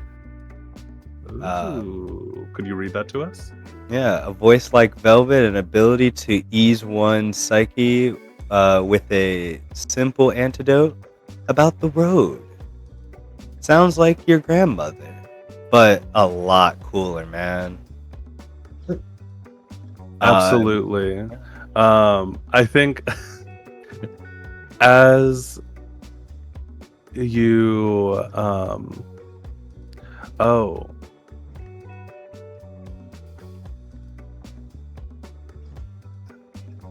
Ooh, could you read that to us? Yeah, a voice like velvet, an ability to ease one's psyche with a simple antidote about the road. Sounds like your grandmother, but a lot cooler, man. Absolutely. I think as you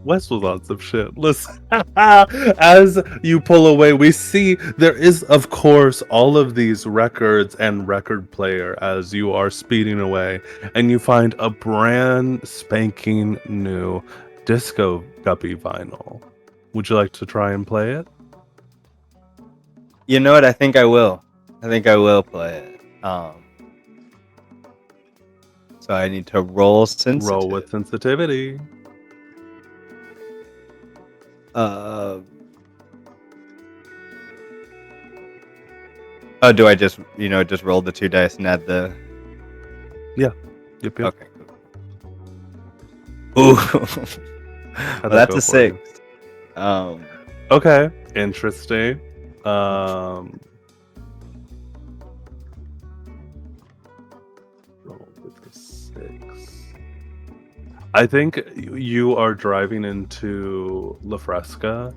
Wes was on some shit. Listen, as you pull away, we see there is, of course, all of these records and record player as you are speeding away, and you find a brand spanking new Disco Guppy vinyl. Would you like to try and play it? You know what? I think I will. I think I will play it. So I need to roll sensitive. Roll with sensitivity. Oh, do I just roll the 2 dice and add the? Yep. Okay. Cool. Ooh, How'd well, that that's go a for 6. Okay, interesting. Roll with the 6. I think you are driving into La Fresca,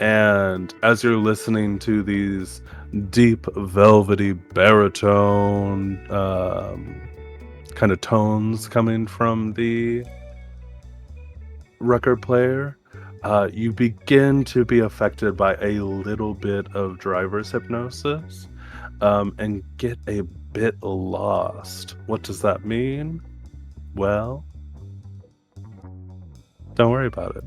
and as you're listening to these deep, velvety baritone kind of tones coming from the record player, you begin to be affected by a little bit of driver's hypnosis and get a bit lost. What does that mean? Well, Don't worry about it.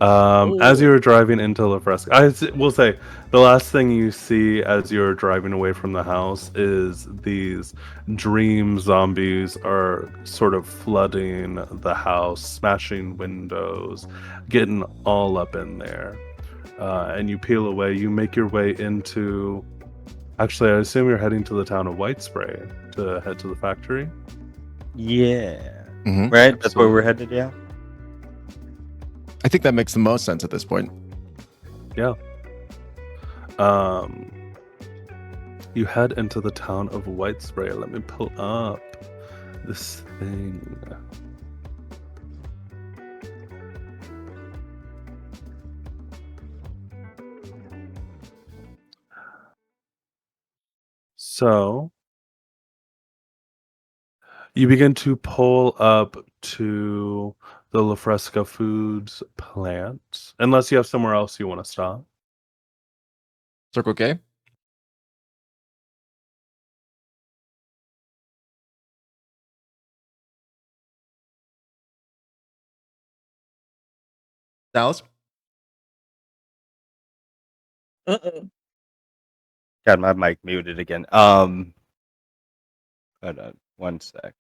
As you're driving into La Fresca, will say the last thing you see as you're driving away from the house is these dream zombies are sort of flooding the house, smashing windows, getting all up in there. And you peel away. You make your way into. Actually, I assume you're heading to the town of White Spray to head to the factory. Yeah. Mhm. Right? That's where we're headed, yeah? I think that makes the most sense at this point. Yeah. You head into the town of White Spray. Let me pull up this thing. So you begin to pull up to the La Fresca Foods plant, unless you have somewhere else you want to stop. Circle K. Dallas. Uh-oh. Got my mic muted again. Hold on 1 second.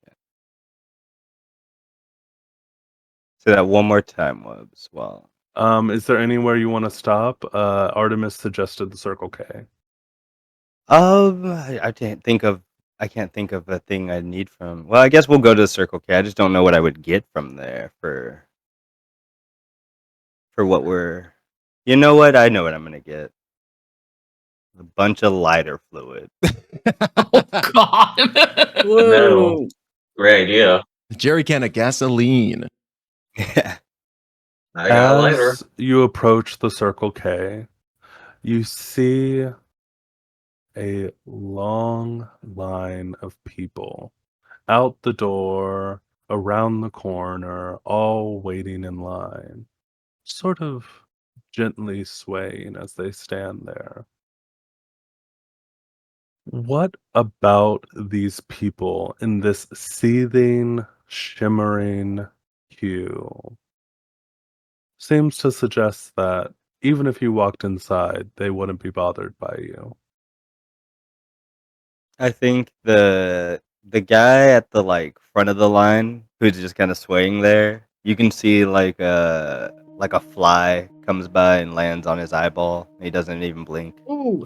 Say that one more time, Wubs. Well, Is there anywhere you want to stop? Artemis suggested the Circle K. I can't think of a thing I need from. Well, I guess we'll go to the Circle K. I just don't know what I would get from there for what we're. You know what? I know what I'm gonna get. A bunch of lighter fluid. God. Whoa. Great idea. Jerry can of gasoline. Yeah. I got a lighter. As you approach the Circle K, you see a long line of people out the door, around the corner, all waiting in line, sort of gently swaying as they stand there. What about these people in this seething, shimmering hue seems to suggest that even if you walked inside, they wouldn't be bothered by you? I think the guy at the front of the line who's just kind of swaying there. You can see like a fly comes by and lands on his eyeball. He doesn't even blink, Ooh.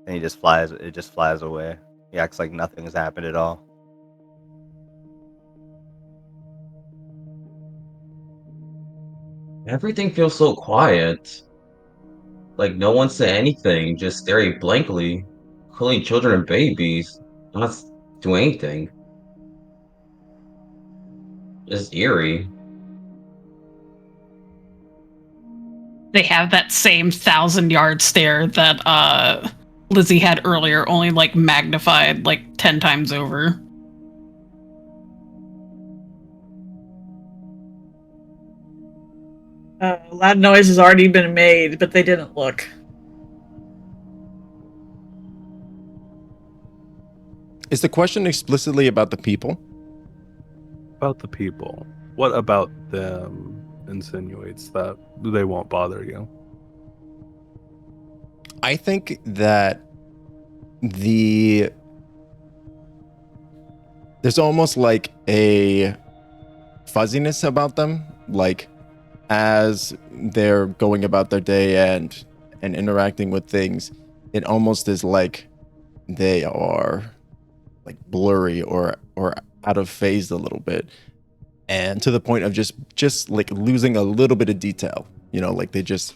and he just flies. It just flies away. He acts like nothing has happened at all. Everything feels so quiet. Like no one said anything, just staring blankly, including children and babies. Not doing anything. It's eerie. They have that same 1,000-yard stare that Lizzy had earlier, only like magnified like 10 times over. Loud noise has already been made, but they didn't look. Is the question explicitly about the people? About the people. What about them insinuates that they won't bother you? I think that there's almost like a fuzziness about them, like as they're going about their day and interacting with things, it almost is like they are like blurry or out of phase a little bit, and to the point of just like losing a little bit of detail, like they just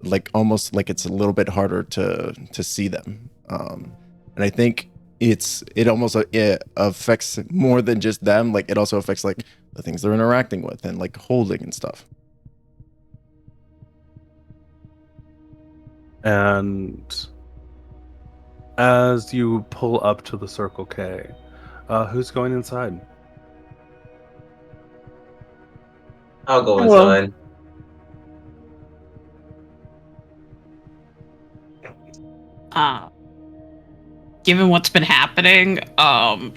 like almost like it's a little bit harder to see them, and I think it almost it affects more than just them. Like it also affects like the things they're interacting with and like holding and stuff. And as you pull up to the Circle K, who's going inside? I'll go Hello. inside. Given what's been happening, I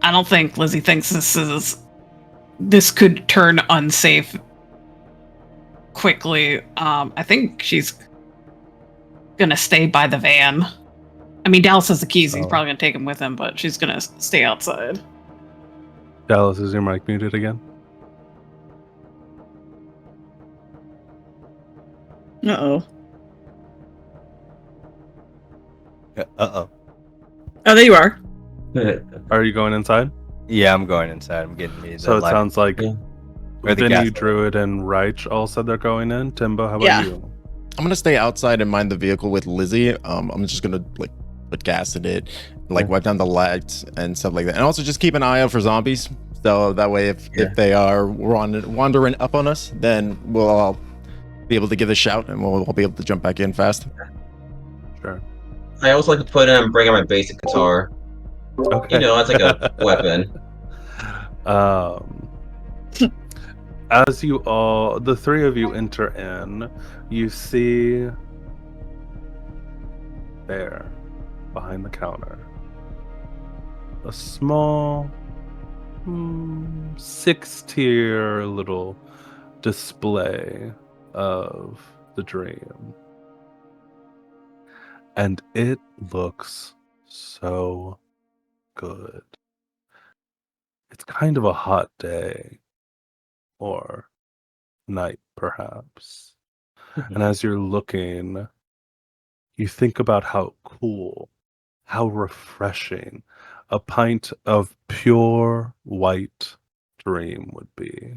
don't think Lizzy thinks this is this could turn unsafe quickly. I think she's gonna stay by the van. I mean, Dallas has the keys. He's So- probably gonna take them with him, but she's gonna stay outside. Dallas, is your mic muted again? Uh-oh. Uh-oh. Oh, there you are. Are you going inside? Yeah, I'm going inside. I'm getting me the So it light. sounds like Yeah. Or the Vinny, gas. Druid, and Reich all said they're going in. Timbo, how about Yeah. you? I'm gonna stay outside and mind the vehicle with Lizzy. I'm just gonna like put gas in it, like wipe down the lights and stuff like that, and also just keep an eye out for zombies. So that way, if they are wandering up on us, then we'll all be able to give a shout and we'll be able to jump back in fast. Sure. I always like to put in and bring out my basic guitar. Okay. You know, it's like a weapon. As you all, the three of you enter in, you see there, behind the counter, a small 6-tier little display of the dream. And it looks so good. It's kind of a hot day, or night perhaps. And as you're looking, you think about how cool, how refreshing a pint of pure white dream would be.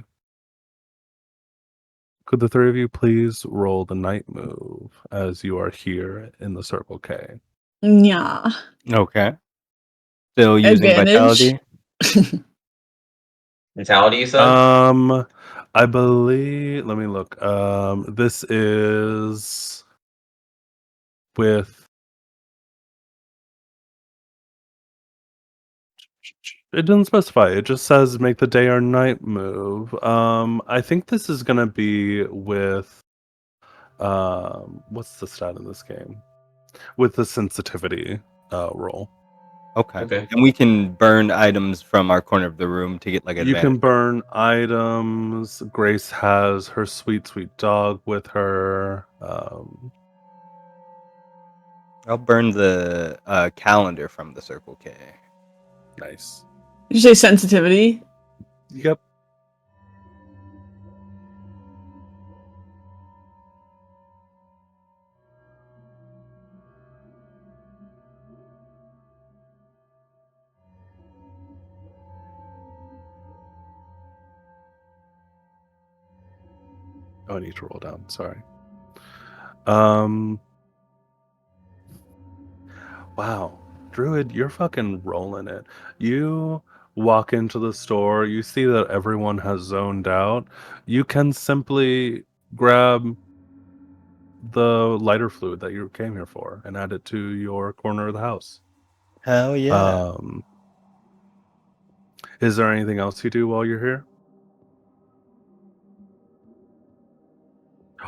Could the three of you please roll the night move as you are here in the Circle K? Yeah. Okay. Still using Advantage. vitality. Mentality, you said? I believe, let me look. This is with, it doesn't specify. It just says make the day or night move. I think this is gonna be with, what's the stat in this game? With the sensitivity roll. Okay. And we can burn items from our corner of the room to get like You advantage. can burn items. Grace has her sweet, sweet dog with her. I'll burn the calendar from the Circle K. Nice. Did you say sensitivity? Yep. Oh, I need to roll down. Sorry. Wow. Druid, you're fucking rolling it. You walk into the store, you see that everyone has zoned out. You can simply grab the lighter fluid that you came here for and add it to your corner of the house. Hell yeah. Is there anything else you do while you're here?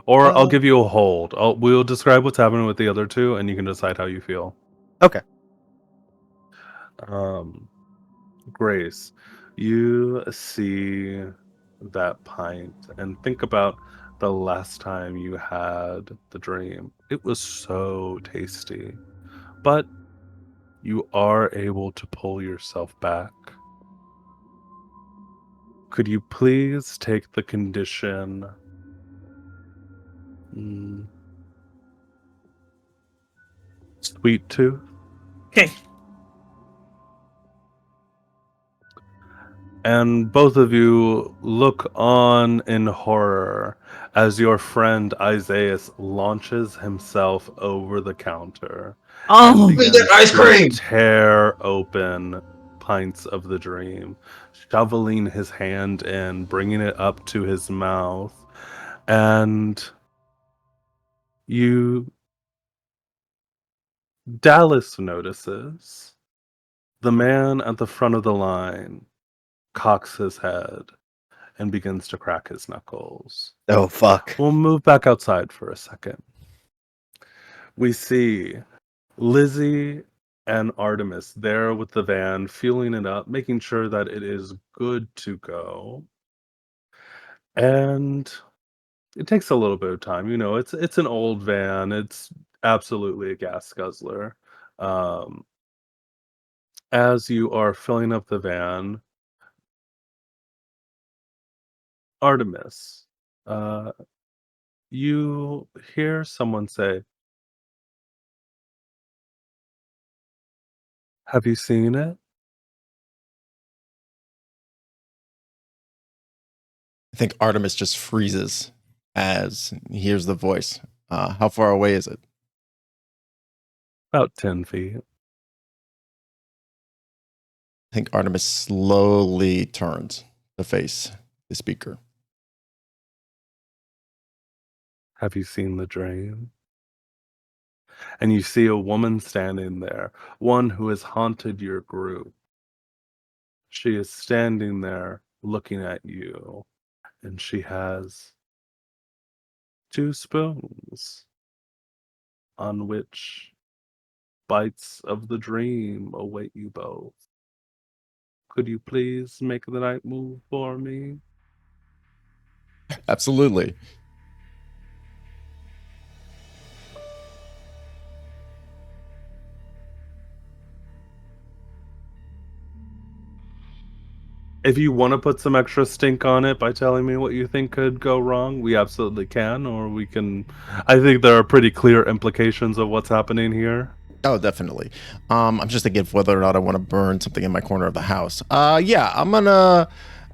Or I'll give you a hold. We'll describe what's happening with the other two, and you can decide how you feel. Okay. Grace, you see that pint and think about the last time you had the dream. It was so tasty, but you are able to pull yourself back. Could you please take the condition Sweet Tooth? Okay. And both of you look on in horror as your friend Isaias launches himself over the counter Oh, and begins get ice to cream! tear open pints of the dream, shoveling his hand in, bringing it up to his mouth. And Dallas notices the man at the front of the line cocks his head and begins to crack his knuckles. Oh, fuck. We'll move back outside for a second. We see Lizzy and Artemis there with the van, fueling it up, making sure that it is good to go. And it takes a little bit of time. You know, it's an old van. It's absolutely a gas guzzler. Um, as you are filling up the van, Artemis, uh, you hear someone say, "Have you seen it?" I think Artemis just freezes as he hears the voice. How far away is it? About 10 feet. I think Artemis slowly turns to face the speaker. Have you seen the drain? And you see a woman standing there, one who has haunted your group. She is standing there looking at you, and she has 2 spoons on which bites of the dream await you both. Could you please make the night move for me? Absolutely. If you want to put some extra stink on it by telling me what you think could go wrong, we absolutely can, or we can. I think there are pretty clear implications of what's happening here. Oh, definitely. I'm just thinking of whether or not I want to burn something in my corner of the house. Yeah, I'm gonna.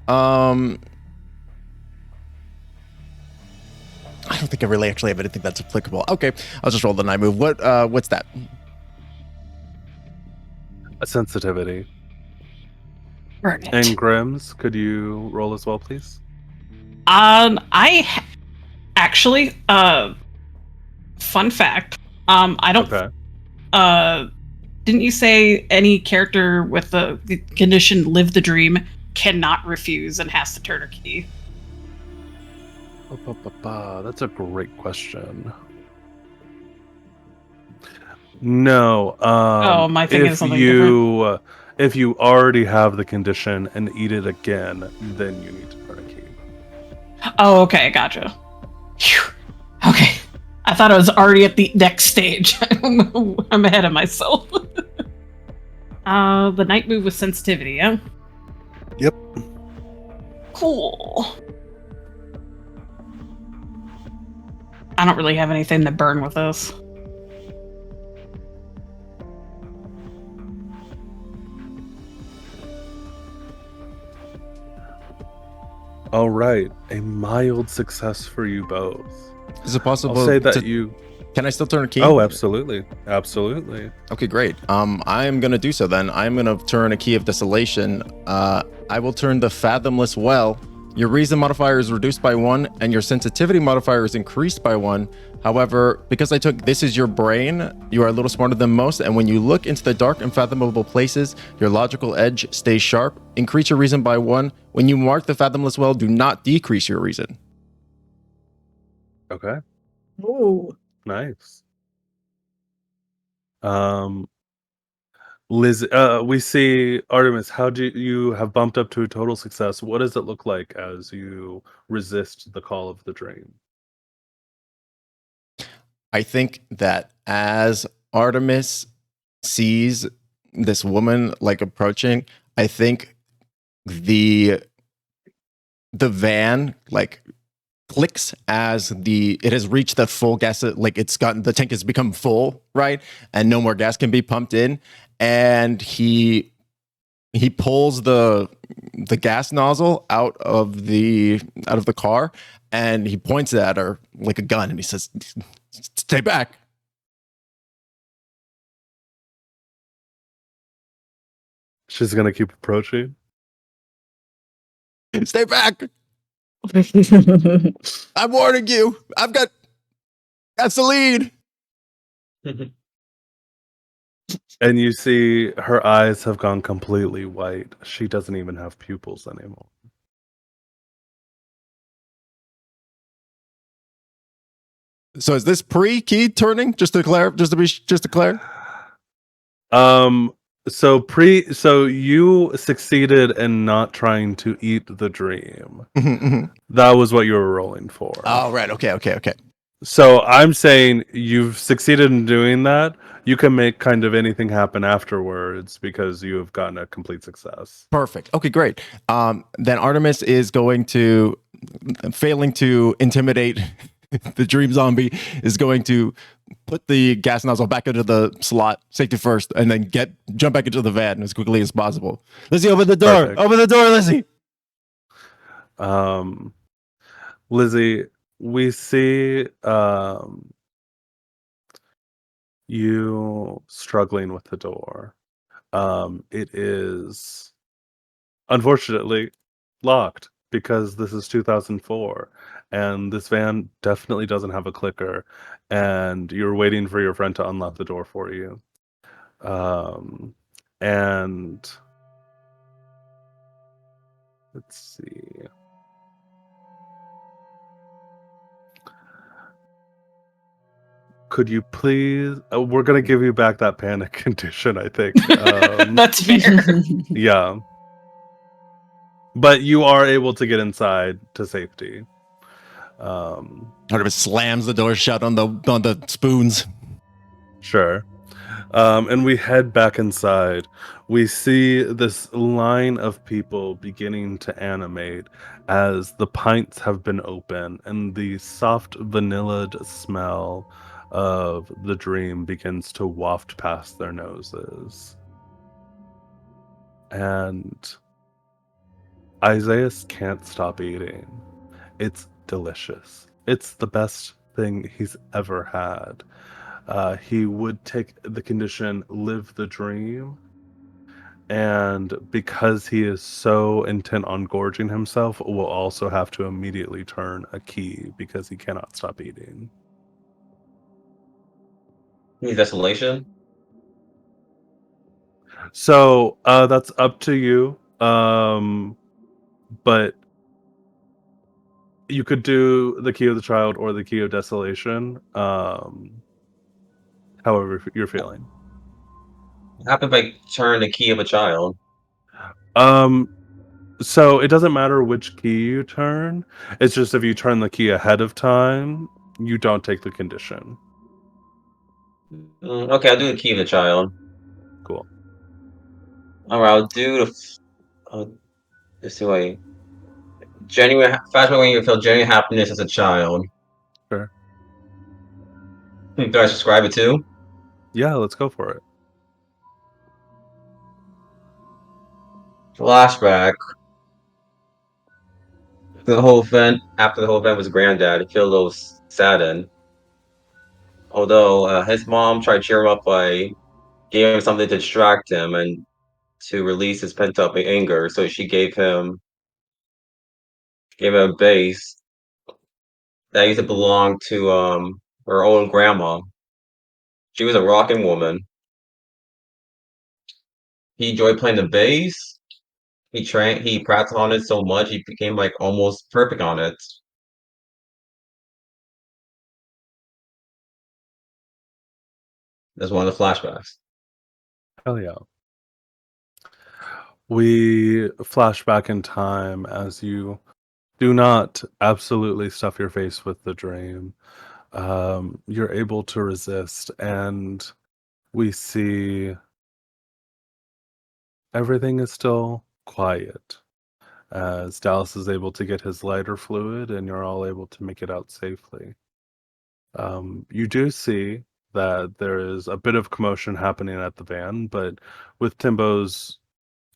I don't think I really actually have anything that's applicable. Okay, I'll just roll the night move. What's that? A sensitivity. Burn it. And Grims, could you roll as well, please? Actually, fun fact. I don't. Okay. Didn't you say any character with the condition "live the dream" cannot refuse and has to turn a key? That's a great question. No. Oh, am I thinking of If something you if you already have the condition and eat it again, then you need to turn a key. Oh, okay, gotcha. Phew. Okay, I thought I was already at the next stage. I'm ahead of myself. The night move with sensitivity, yeah? Yep. Cool. I don't really have anything to burn with this. All right, a mild success for you both. Is it possible? I'll say that you. Can I still turn a key? Oh, absolutely, absolutely. Okay, great. I am gonna do so then. I'm gonna turn a key of desolation. I will turn the fathomless well. Your reason modifier is reduced by 1, and your sensitivity modifier is increased by 1. However, because I took this is your brain, you are a little smarter than most, and when you look into the dark and fathomable places, your logical edge stays sharp. Increase your reason by 1. When you mark the fathomless well, do not decrease your reason. Okay, Ooh. nice. Liz, we see Artemis. How do you have bumped up to a total success? What does it look like as you resist the call of the dream? I think that as Artemis sees this woman like approaching, I think the van like clicks as it has reached the full gas, like the tank has become full, right? And no more gas can be pumped in. And he pulls the gas nozzle out of the car, and he points it at her like a gun, and he says, "Stay back." She's gonna keep approaching. Stay back. I'm warning you. I've got gasoline. And you see her eyes have gone completely white. She doesn't even have pupils anymore. So is this pre-key turning? Just to clear. So you succeeded in not trying to eat the dream. That was what you were rolling for. Oh, right. Okay. So I'm saying you've succeeded in doing that. You can make kind of anything happen afterwards because you have gotten a complete success. Perfect. Okay, great. Then Artemis is going to, failing to intimidate the dream zombie, is going to put the gas nozzle back into the slot, safety first, and then jump back into the van as quickly as possible. Lizzy, open the door. Perfect. Open the door, Lizzy. Lizzy, we see you struggling with the door. It is unfortunately locked because this is 2004 and this van definitely doesn't have a clicker, and you're waiting for your friend to unlock the door for you. And let's see. Could you please? We're gonna give you back that panic condition, I think. That's fair. Yeah, but you are able to get inside to safety. Artemis slams the door shut on the spoons. Sure. And we head back inside. We see this line of people beginning to animate as the pints have been open and the soft vanillaed smell of the dream begins to waft past their noses. And Isaias can't stop eating. It's delicious. It's the best thing he's ever had. He would take the condition live the dream, and because he is so intent on gorging himself, will also have to immediately turn a key because he cannot stop eating. Need desolation. So that's up to you, but you could do the key of the child or the key of desolation, however you're feeling. What happens if I turn the key of a child? So it doesn't matter which key you turn. It's just if you turn the key ahead of time, you don't take the condition. Okay, I'll do the key of the child. Cool. All right, I'll do the. Let's see what. Genuine flashback when you feel genuine happiness as a child. Sure. Do I subscribe it too? Yeah, let's go for it. Flashback. The whole event after the whole event was granddad. He felt a little saddened. Although his mom tried to cheer him up by giving him something to distract him and to release his pent up anger. So she gave him a bass that used to belong to her own grandma. She was a rocking woman. He enjoyed playing the bass. He practiced on it so much he became like almost perfect on it. That's one of the flashbacks. Hell yeah. We flash back in time as you do not absolutely stuff your face with the dream. You're able to resist, and we see everything is still quiet as Dallas is able to get his lighter fluid and you're all able to make it out safely. You do see that there is a bit of commotion happening at the van, but with Timbo's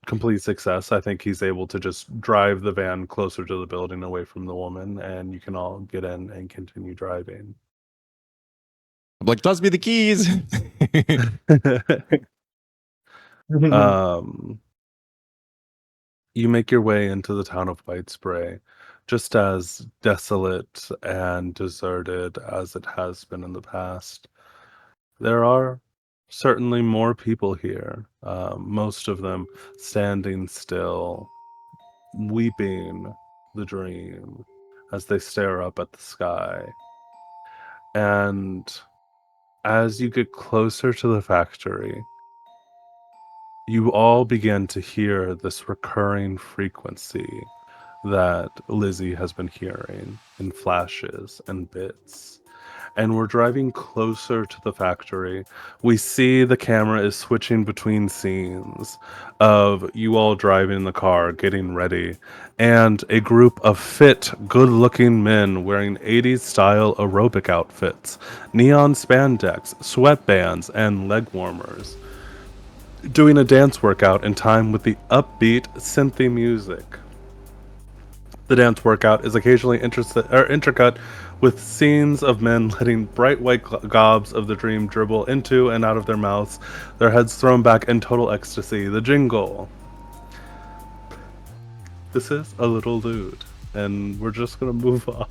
complete success, I think he's able to just drive the van closer to the building away from the woman, and you can all get in and continue driving. I'm like, toss me the keys. You make your way into the town of White Spray, just as desolate and deserted as it has been in the past. There are certainly more people here, most of them standing still, weeping the dream as they stare up at the sky. And as you get closer to the factory, you all begin to hear this recurring frequency that Lizzy has been hearing in flashes and bits. And we're driving closer to the factory. We see the camera is switching between scenes of you all driving in the car, getting ready, and a group of fit, good looking men wearing 80s style aerobic outfits, neon spandex, sweatbands, and leg warmers, doing a dance workout in time with the upbeat synthy music. The dance workout is occasionally intercut with scenes of men letting bright white gobs of the dream dribble into and out of their mouths, their heads thrown back in total ecstasy. The jingle. This is a little lewd, and we're just gonna move on.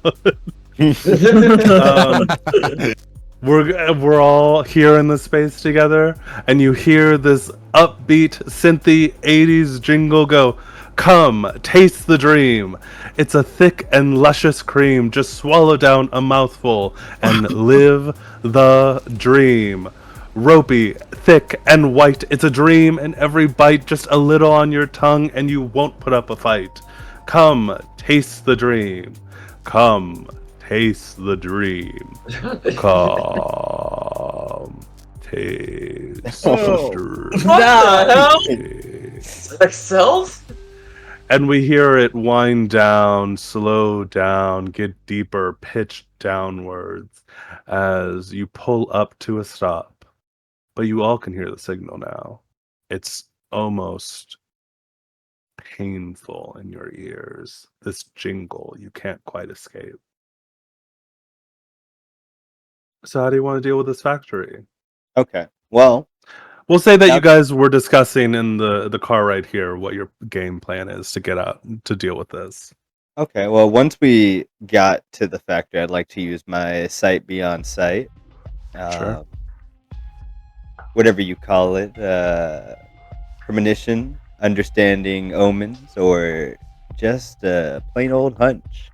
We're all here in the space together, and you hear this upbeat synthy 80s jingle go, "Come, taste the dream. It's a thick and luscious cream. Just swallow down a mouthful and live the dream. Ropey, thick, and white. It's a dream in every bite. Just a little on your tongue, and you won't put up a fight. Come, taste the dream. Come, taste the dream. Come, taste Oh. the dream." What the hell? Like cells? And we hear it wind down, slow down, get deeper, pitch downwards as you pull up to a stop. But you all can hear the signal now. It's almost painful in your ears. This jingle you can't quite escape. So how do you want to deal with this factory? Okay. Well, We'll say that Now- you guys were discussing in the car right here what your game plan is to get out to deal with this. okay. Well, once we got to the factory, I'd like to use my sight beyond sight. Sure. Whatever you call it, premonition, understanding omens, or just a plain old hunch.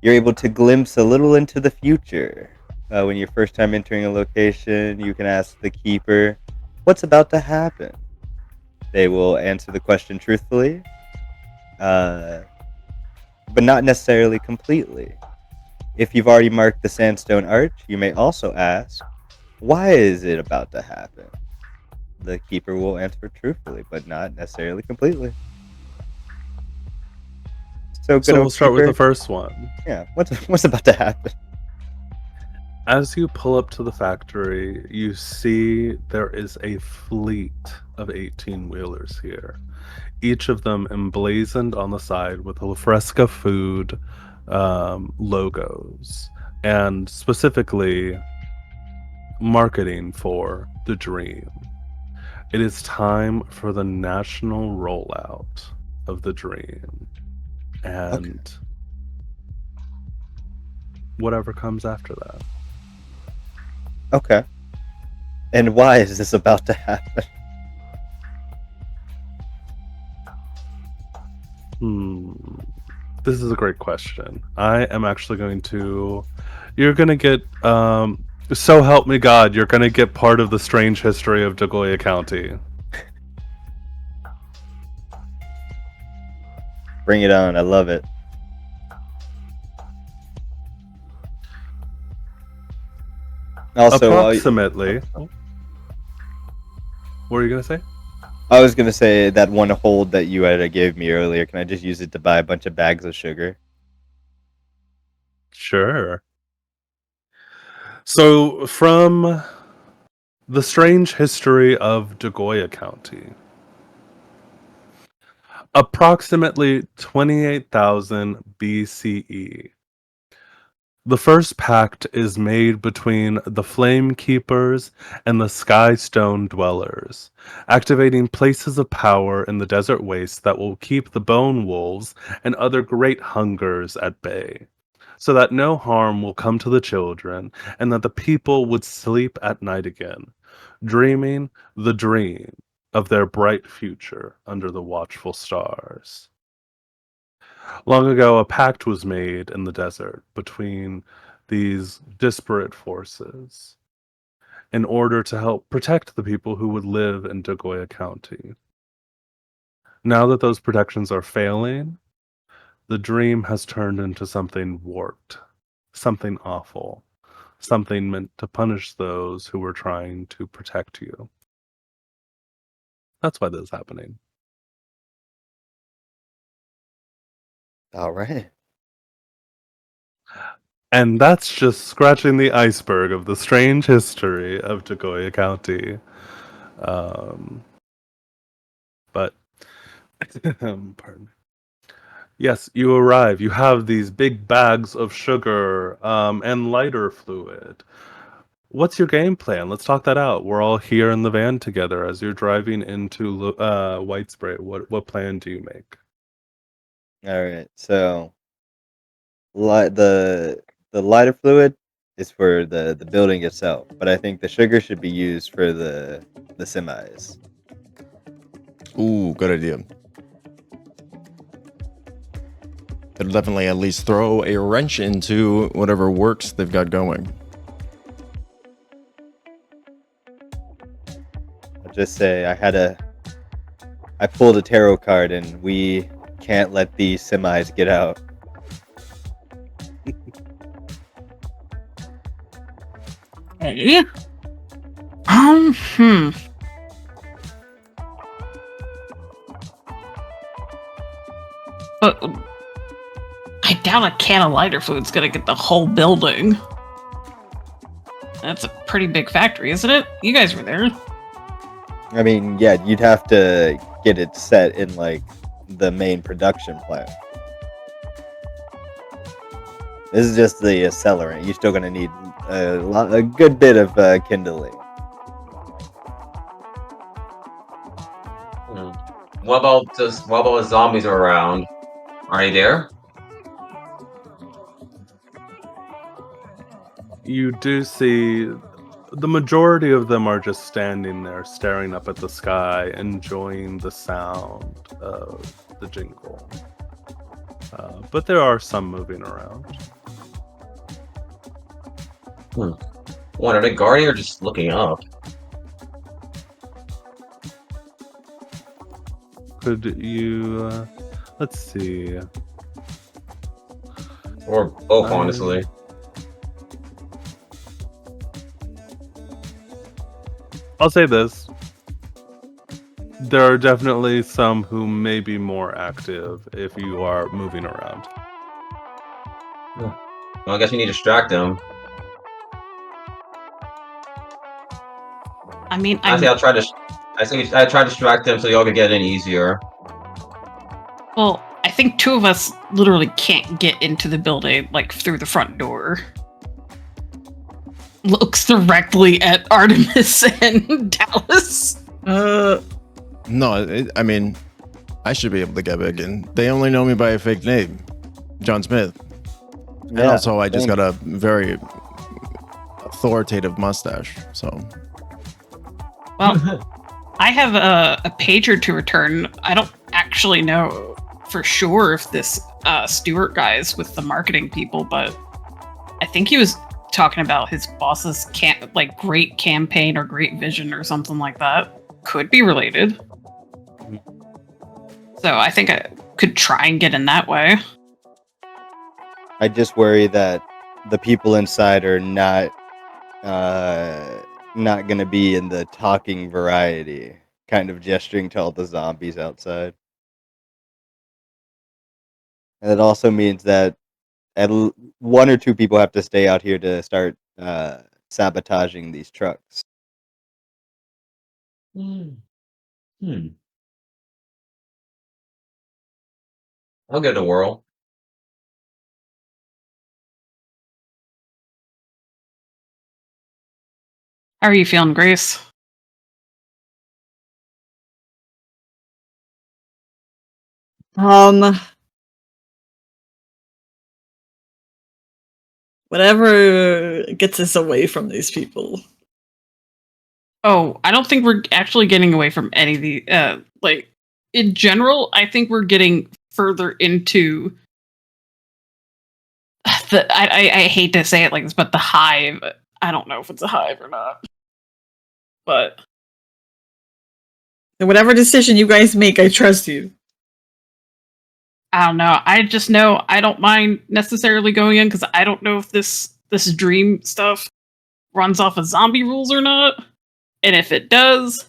You're able to glimpse a little into the future. When you're first time entering a location, you can ask the keeper, "What's about to happen?" They will answer the question truthfully, but not necessarily completely. If you've already marked the sandstone arch, you may also ask, "Why is it about to happen?" The keeper will answer truthfully, but not necessarily completely. So, good So we'll old start with keeper. the first one. Yeah, what's about to happen? As you pull up to the factory, you see there is a fleet of 18 wheelers here. Each of them emblazoned on the side with La Fresca food logos, and specifically marketing for the dream. It is time for the national rollout of the dream. And whatever comes after that. Okay. And why is this about to happen? This is a great question. I am actually going to. You're going to get. So help me God, you're going to get part of the strange history of Dagoya County. Bring it on. I love it. Also, Approximately. What were you going to say? I was gonna say that one hold that you had gave me earlier. Can I just use it to buy a bunch of bags of sugar? Sure. So, from the strange history of Dagoya County, approximately 28,000 BCE, the first pact is made between the Flame Keepers and the Sky Stone Dwellers, activating places of power in the desert waste that will keep the Bone Wolves and other great hungers at bay, so that no harm will come to the children and that the people would sleep at night again, dreaming the dream of their bright future under the watchful stars. Long ago, a pact was made in the desert between these disparate forces. in order to help protect the people who would live in Dagoya County. Now that those protections are failing, the dream has turned into something warped, something awful, something meant to punish those who were trying to protect you. That's why this is happening. All right. And that's just scratching the iceberg of the strange history of Dagoya County. But, pardon me. Yes, you arrive. You have these big bags of sugar and lighter fluid. What's your game plan? Let's talk that out. We're all here in the van together as you're driving into White Spray. What plan do you make? All right. So the lighter fluid is for the building itself, but I think the sugar should be used for the semis. Ooh, good idea. It'll definitely at least throw a wrench into whatever works they've got going. I'll just say I pulled a tarot card and we can't let these semis get out. Okay. But I doubt a can of lighter fluid's gonna get the whole building. That's a pretty big factory, isn't it? You guys were there. I mean, yeah, you'd have to get it set in like the main production plant. This is just the accelerant. You're still gonna need a good bit of kindling. What about the zombies are around? Are they there? You do see the majority of them are just standing there, staring up at the sky, enjoying the sound of the jingle. But there are some moving around. What, are they guarding or just looking up? Could you, let's see. Or both, honestly. I'll say this. There are definitely some who may be more active if you are moving around. Well, I guess we need to distract them. I mean, I say I try to distract them so y'all can get in easier. well, I think two of us literally can't get into the building, like, through the front door. Looks directly at Artemis and Dallas. No, I mean, I should be able to get back in. They only know me by a fake name, John Smith. And also, I just got a very authoritative mustache, so... Well, I have a pager to return. I don't actually know for sure if this Stewart guy is with the marketing people, but I think he was talking about his boss's great campaign or great vision or something like that. Could be related. So I think I could try and get in that way. I just worry that the people inside are not going to be in the talking variety, kind of gesturing to all the zombies outside. And it also means that one or two people have to stay out here to start sabotaging these trucks. I'll give it a whirl. How are you feeling, Grace? Whatever gets us away from these people. Oh, I don't think we're actually getting away from any of the in general, I think we're getting further into I hate to say it like this, but the hive. I don't know if it's a hive or not. But And whatever decision you guys make, I trust you. I don't know. I just know I don't mind necessarily going in because I don't know if this dream stuff runs off of zombie rules or not. And if it does,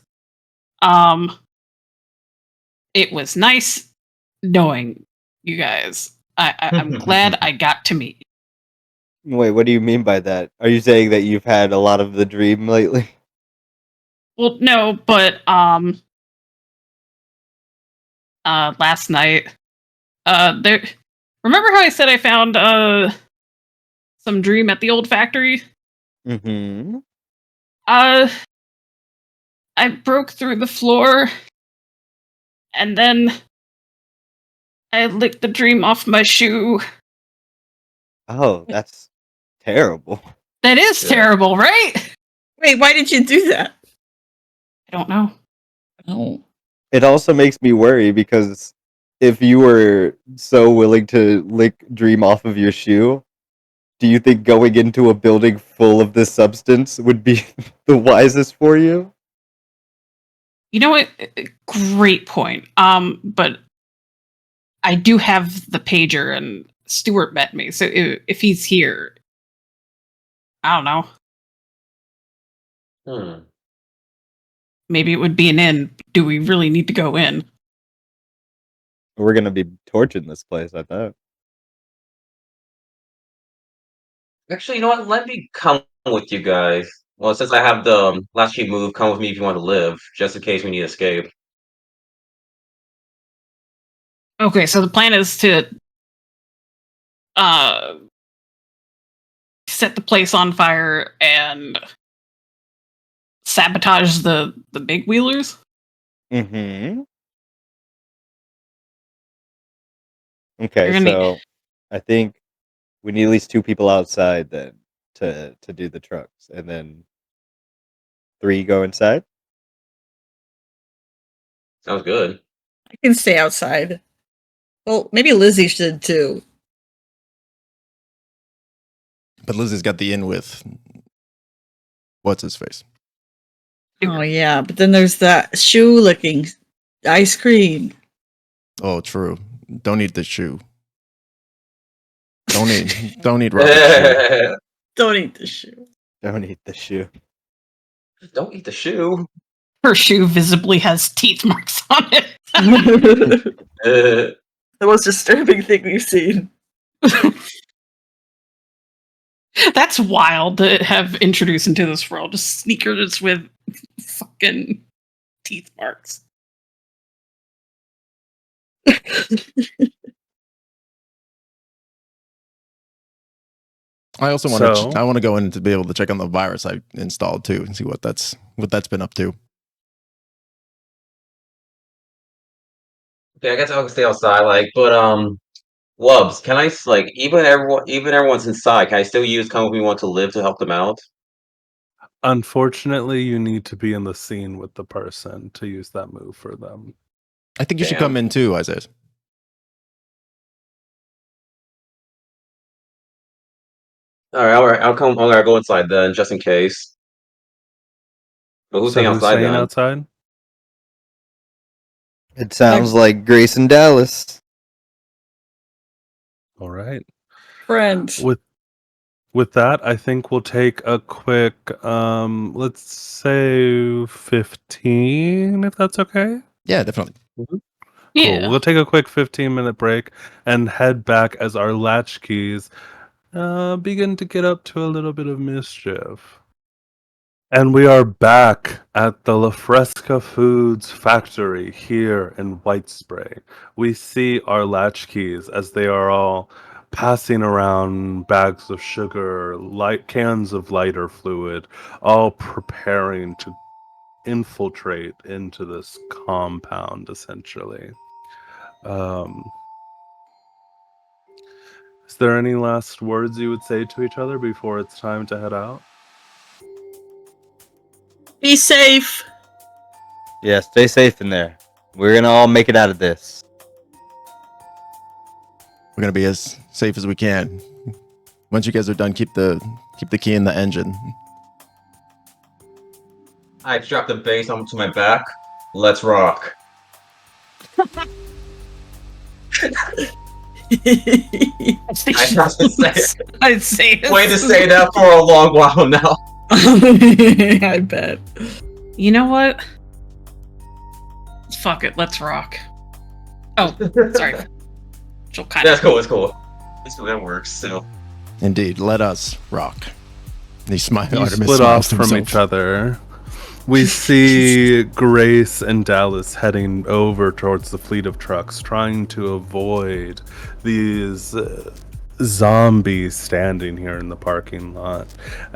it was nice knowing you guys. I'm glad I got to meet you. Wait, what do you mean by that? Are you saying that you've had a lot of the dream lately? Well, no, but last night, there. Remember how I said I found some dream at the old factory? Mm-hmm. I broke through the floor, and then I licked the dream off my shoe. Oh, that's terrible. That is Yeah. terrible, right? Wait, why did you do that? I don't know. Oh. It also makes me worry because if you were so willing to lick dream off of your shoe, do you think going into a building full of this substance would be the wisest for you? You know what? Great point. But I do have the pager, and Stuart met me, so if he's here, I don't know. Hmm. Maybe it would be an in. Do we really need to go in? We're gonna be torching this place, I thought. Actually, you know what? Let me come with you guys. Well, since I have the Latchkey move, come with me if you want to live, just in case we need to escape. Okay, so the plan is to set the place on fire and sabotage the big wheelers. Mm-hmm. Okay, You're gonna need- so I think we need at least 2 people outside then to do the trucks, and then 3 go inside. Sounds good. I can stay outside. Well, maybe Lizzie should too. But Lizzie's got the in with what's his face. Oh yeah, but then there's that shoe licking ice cream. Oh, true. Don't eat the shoe. Don't eat Robert's shoe. Don't eat the shoe. Don't eat the shoe. Don't eat the shoe. Her shoe visibly has teeth marks on it. The most disturbing thing we've seen. That's wild to have introduced into this world. Just sneakers with fucking teeth marks. I also want So- to. I want to go in to be able to check on the virus I installed too and see what that's been up to. Okay, I guess I'll stay outside. But Wubs, can I even everyone's inside? Can I still use come with me want to live to help them out? Unfortunately, you need to be in the scene with the person to use that move for them. I think you should Damn. come in too, Isaias. All right, I'll come. All right, I'll go inside then, just in case. But who's So staying outside staying then? outside? It sounds like Grace and Dallas. All right. Friend. With that, I think we'll take a quick let's say 15 if that's okay. Yeah, definitely. Yeah. Cool. We'll take a quick 15-minute break and head back as our latchkeys begin to get up to a little bit of mischief. And we are back at the La Fresca Foods factory here in White Spray. We see our latchkeys as they are all passing around bags of sugar, cans of lighter fluid, all preparing to infiltrate into this compound, essentially. Is there any last words you would say to each other before it's time to head out? Be safe. Yeah, stay safe in there. We're gonna all make it out of this. We're gonna be as safe as we can. Once you guys are done, keep the key in the engine. I strap the bass onto my back. Let's rock. I have to say it. I'd say it. Way to say that for a long while now. I bet. You know what? Fuck it, let's rock. Oh, sorry. She'll kind That's of. cool. It's cool. It's cool. That works. So. Indeed, let us rock. He smiled. You Artemis split off smiles to from himself. each other. We see Grace and Dallas heading over towards the fleet of trucks, trying to avoid these zombies standing here in the parking lot.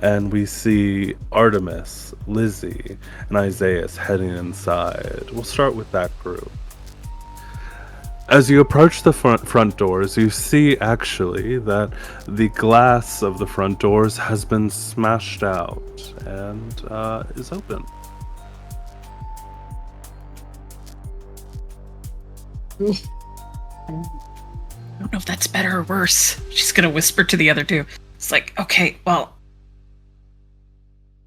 And we see Artemis, Lizzy, and Isaias heading inside. We'll start with that group. As you approach the front doors, you see actually that the glass of the front doors has been smashed out and is open. I don't know if that's better or worse. She's gonna whisper to the other two. It's like, okay, well,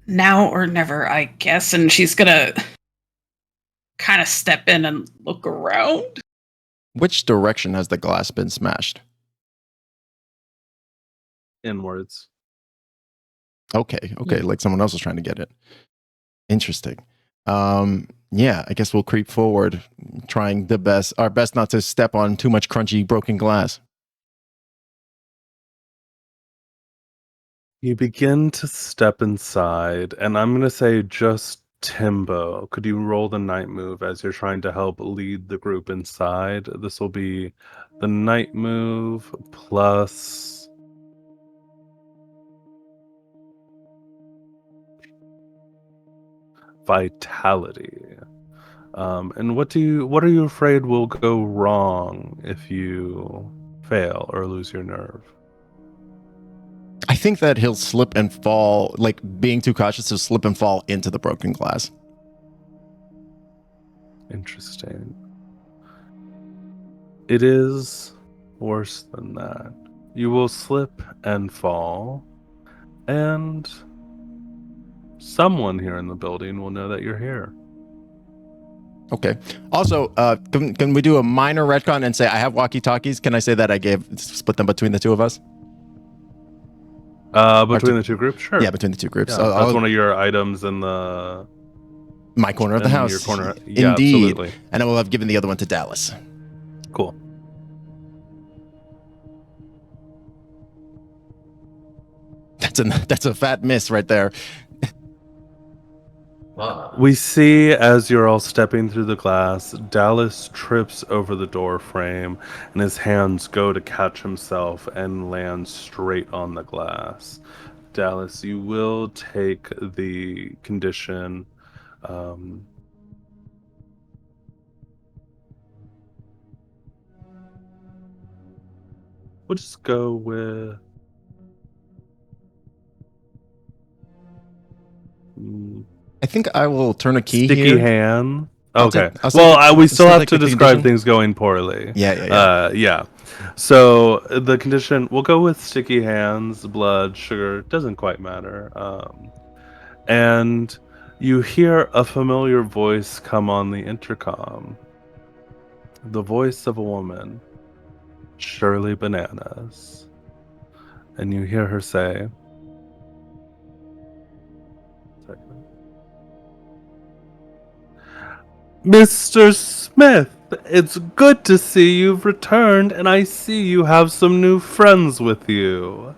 now or never, I guess. And she's gonna kind of step in and look around. Which direction has the glass been smashed? Inwards. Okay, like someone else was trying to get it. Interesting. Yeah, I guess we'll creep forward, trying our best not to step on too much crunchy broken glass. You begin to step inside, and I'm going to say just Timbo. Could you roll the night move as you're trying to help lead the group inside? This will be the night move plus vitality. And what are you afraid will go wrong if you fail or lose your nerve? I think that he'll slip and fall, like being too cautious to slip and fall into the broken glass. Interesting. It is worse than that. You will slip and fall, and someone here in the building will know that you're here. Okay. Also, can we do a minor retcon and say I have walkie-talkies? Can I say that I split them between the two of us? Between the two groups, sure. Yeah, between the two groups. Yeah, that's one of your items in my corner of the house. Your corner. Yeah, indeed. Absolutely. And I will have given the other one to Dallas. Cool. That's a fat miss right there. We see as you're all stepping through the glass, Dallas trips over the door frame and his hands go to catch himself and lands straight on the glass. Dallas, you will take the condition. We'll just go with I think I will turn a key sticky here. hand. I'll Okay. take We still have to the describe condition. things going poorly. Yeah. Yeah. So the condition, we'll go with sticky hands, blood, sugar. Doesn't quite matter. And you hear a familiar voice come on the intercom. The voice of a woman, Shirley Bananas. And you hear her say, Mr. Smith, it's good to see you've returned, and I see you have some new friends with you.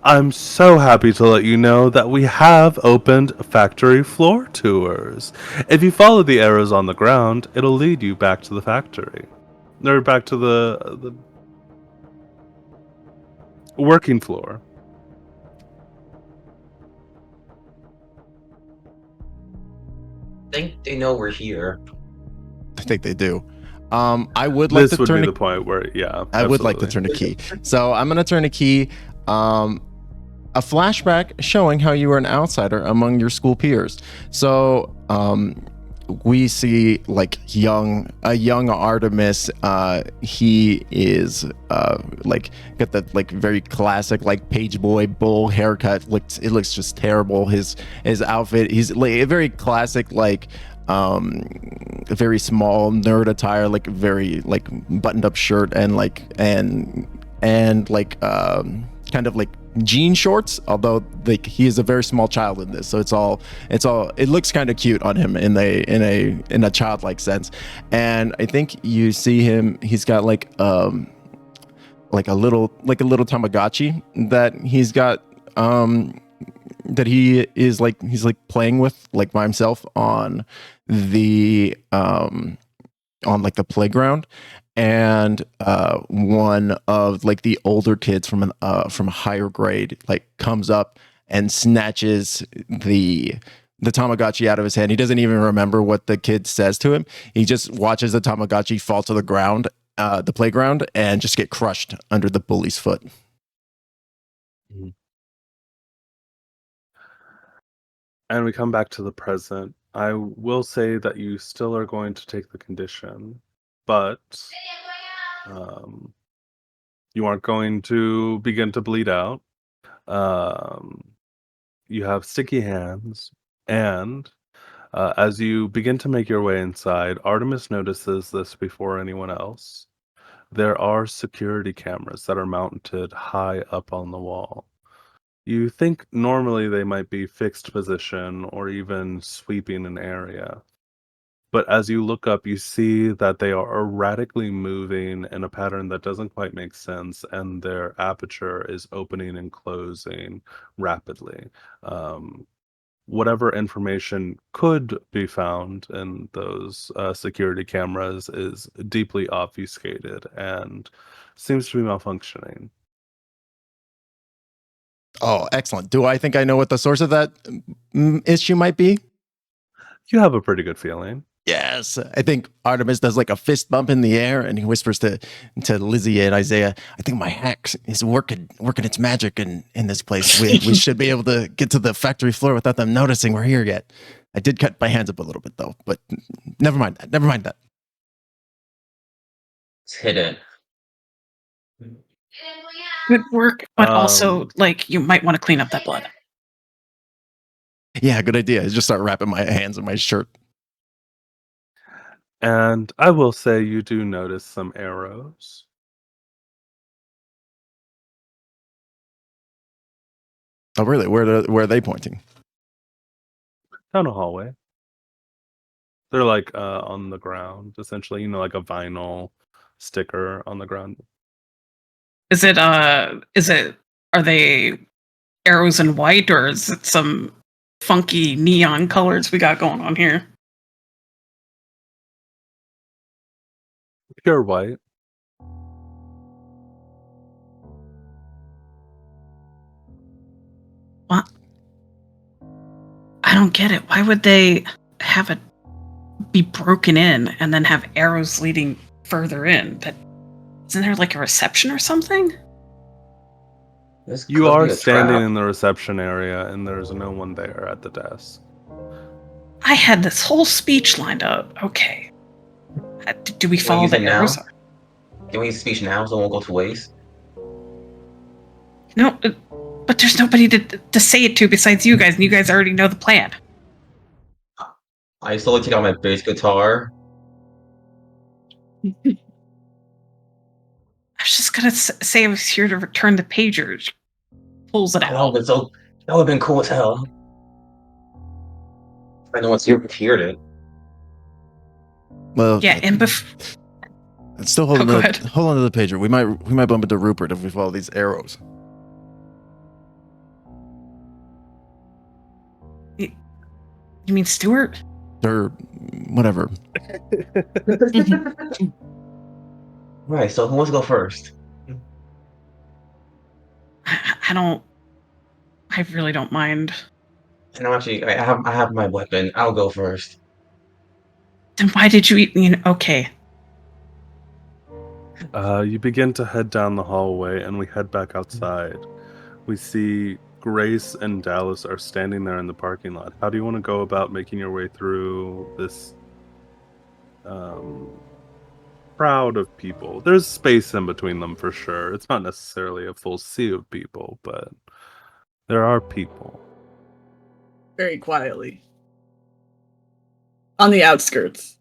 I'm so happy to let you know that we have opened factory floor tours. If you follow the arrows on the ground, it'll lead you back to the factory. Or back to the working floor. I think they know we're here. I think they do. I would like This to would turn be a the point where, yeah. I would like to absolutely. turn a key. So I'm going to turn a key. A flashback showing how you were an outsider among your school peers. So we see like a young Artemis. He is like got that like very classic like page boy bull haircut. It looks just terrible. His outfit, he's like a very classic like a very small nerd attire, like very like buttoned up shirt and like kind of like jean shorts, although like he is a very small child in this, so it looks kind of cute on him in a childlike sense. And I think you see him, he's got like a little Tamagotchi that he's got that he's playing with like by himself on the like the playground. And one of like the older kids from a higher grade like comes up and snatches the Tamagotchi out of his hand. He doesn't even remember what the kid says to him. He just watches the Tamagotchi fall to the ground, the playground, and just get crushed under the bully's foot. And we come back to the present. I will say that you still are going to take the condition, but you aren't going to begin to bleed out. You have sticky hands, and as you begin to make your way inside, Artemis notices this before anyone else. There are security cameras that are mounted high up on the wall. You think normally they might be fixed position or even sweeping an area. But as you look up, you see that they are erratically moving in a pattern that doesn't quite make sense, and their aperture is opening and closing rapidly. Whatever information could be found in those security cameras is deeply obfuscated and seems to be malfunctioning. Oh, excellent. Do I think I know what the source of that issue might be? You have a pretty good feeling. Yes, I think Artemis does like a fist bump in the air, and he whispers to Lizzy and Isaiah, "I think my hack is working its magic in this place. We should be able to get to the factory floor without them noticing we're here yet." I did cut my hands up a little bit though, but never mind that. It's hidden. Good work, but also like you might want to clean up that blood. Yeah, good idea. I just start wrapping my hands in my shirt. And I will say you do notice some arrows. Oh, really? Where are they pointing? Down a hallway. They're like on the ground, essentially, like a vinyl sticker on the ground. Is it are they arrows in white, or is it some funky neon colors we got going on here? Pure white. What? I don't get it. Why would they have it be broken in and then have arrows leading further in? That isn't there like a reception or something? You are standing in the reception area, and there's no one there at the desk. I had this whole speech lined up. Okay. Do we follow the arrows? Can we use speech now so it won't go to waste? No, but there's nobody to say it to besides you guys, and you guys already know the plan. I slowly take out my bass guitar. I was just gonna say I was here to return the pager. Pulls it out. That would have been cool as hell. I know once you heard it. Well, yeah, and still hold on to the pager. We might bump into Rupert if we follow these arrows. You mean Stuart? Or whatever. Right. So who wants to go first? I really don't mind. And I have my weapon. I'll go first. Then why did you eat? Okay. You begin to head down the hallway, and we head back outside. We see Grace and Dallas are standing there in the parking lot. How do you want to go about making your way through this crowd of people. There's space in between them for sure. It's not necessarily a full sea of people, but there are people. Very quietly. On the outskirts.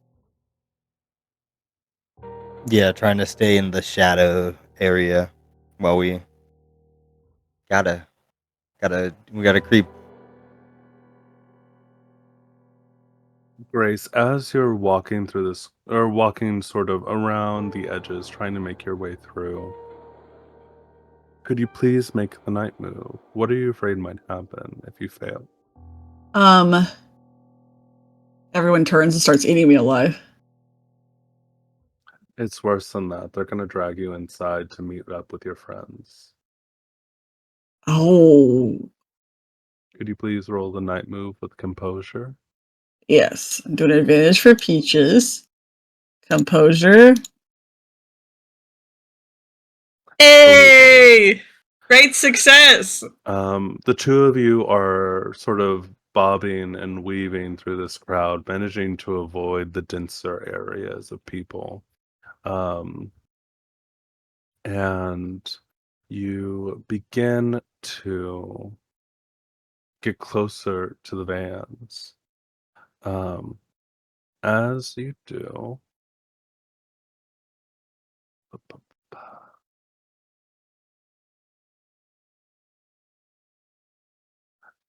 Yeah, trying to stay in the shadow area while we gotta creep. Grace, as you're walking through this, or walking sort of around the edges, trying to make your way through, could you please make the night move? What are you afraid might happen if you fail? Everyone turns and starts eating me alive. It's worse than that. They're going to drag you inside to meet up with your friends. Oh, Could you please roll the night move with composure? yes. I'm doing advantage for Peaches. Composure. Hey! Great success! The two of you are sort of bobbing and weaving through this crowd, managing to avoid the denser areas of people. And you begin to get closer to the vans. As you do,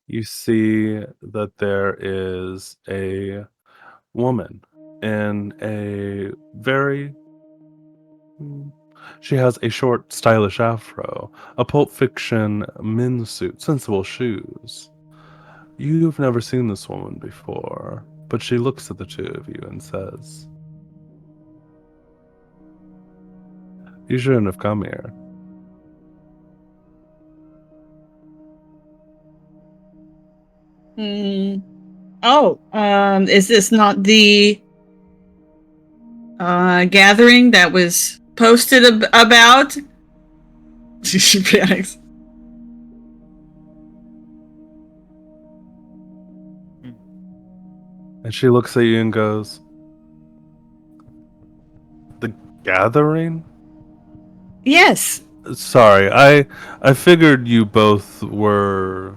you see that there is a woman in a very... She has a short, stylish afro, a Pulp Fiction men's suit, sensible shoes. You've never seen this woman before, but she looks at the two of you and says, "You shouldn't have come here." Is this not the gathering that was posted about? She panics. And she looks at you and goes, "The gathering?" Yes. Sorry, I figured you both were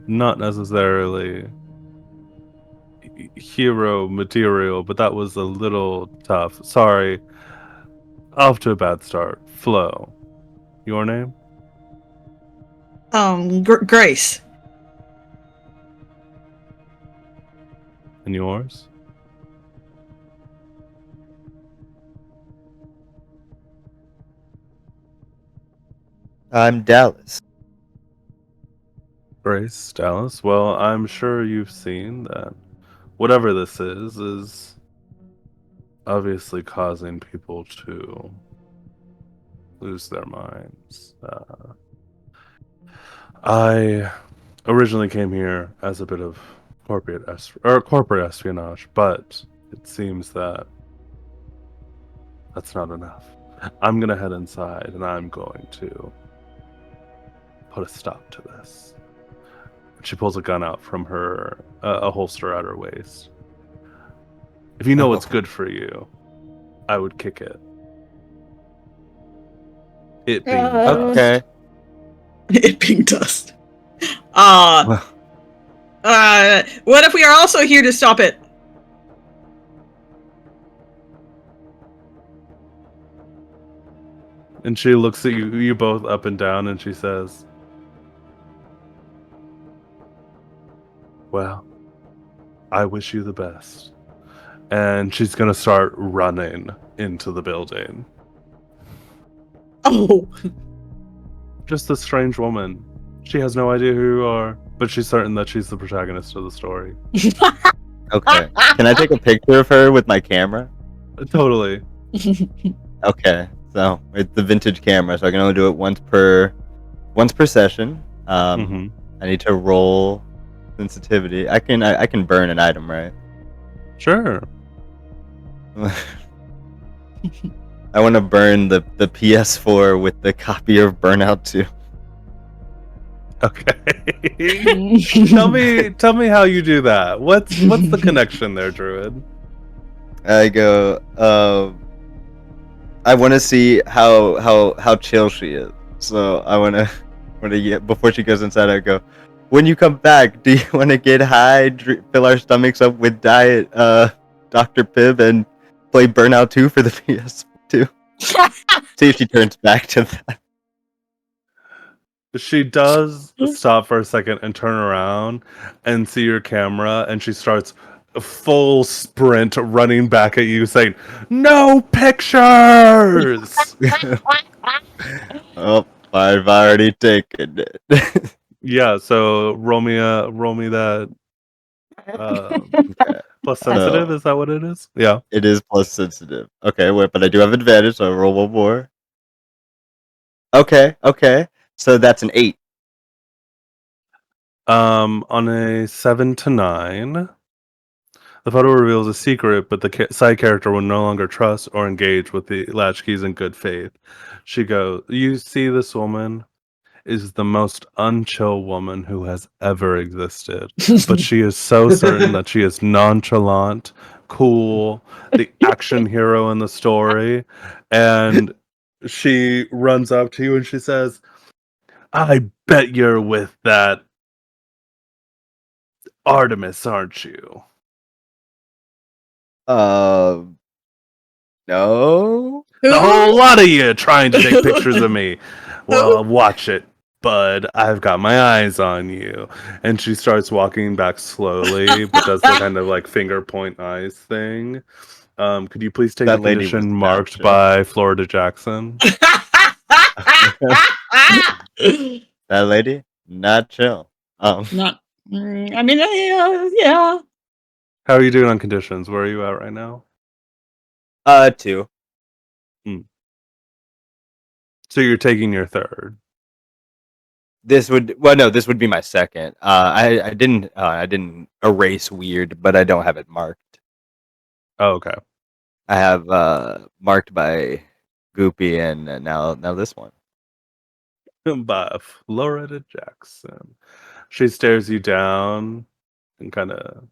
not necessarily hero material, but that was a little tough. Sorry. Off to a bad start. Flo. Your name? Grace. And yours? I'm Dallas. Grace, Dallas. Well, I'm sure you've seen that whatever this is obviously causing people to lose their minds. I originally came here as a bit of corporate espionage, but it seems that that's not enough. I'm gonna head inside and I'm going to put a stop to this. She pulls a gun out from her, a holster at her waist. If you know what's good for you, I would kick it. It being Okay. It being dust. What if we are also here to stop it? And she looks at you both up and down, and she says, "Well, I wish you the best." And she's gonna start running into the building. Oh. Just this strange woman. She has no idea who you are, but she's certain that she's the protagonist of the story. Okay. Can I take a picture of her with my camera? Totally. Okay. So it's the vintage camera, so I can only do it once per session. I need to roll sensitivity. I can burn an item, right? Sure. I want to burn the PS4 with the copy of Burnout 2. Okay. tell me how you do that. What's the connection there, Druid? I go. I want to see how chill she is. So I want to get before she goes inside. I go. When you come back, do you want to get high, fill our stomachs up with diet, Dr. Pibb, and play Burnout 2 for the PS2? See if she turns back to that. She does stop for a second and turn around and see your camera, and she starts a full sprint running back at you saying, "No pictures!" Oh, I've already taken it. Yeah, so roll me that Okay. plus sensitive, is that what it is? Yeah. It is plus sensitive. Okay, wait, but I do have advantage, so I roll one more. Okay. So that's an 8. On a 7 to 9, the photo reveals a secret, but the side character will no longer trust or engage with the latchkeys in good faith. She goes, "You see, this woman is the most unchill woman who has ever existed, but she is so certain that she is nonchalant, cool, the action hero in the story." And she runs up to you and she says, "I bet you're with that Artemis, aren't you?" No. "The whole lot of you trying to take pictures of me." "Well, watch it, bud. I've got my eyes on you." And she starts walking back slowly, but does the kind of like finger point eyes thing. Could you please take That a lady was condition not marked chill. by Florida Jackson? That lady, not chill. Not. I mean, yeah. How are you doing on conditions? Where are you at right now? 2. So you're taking your third. This would be my second. I didn't erase weird, but I don't have it marked. Oh, okay. I have marked by Goopy and now this one. By Florida Jackson. She stares you down and kind of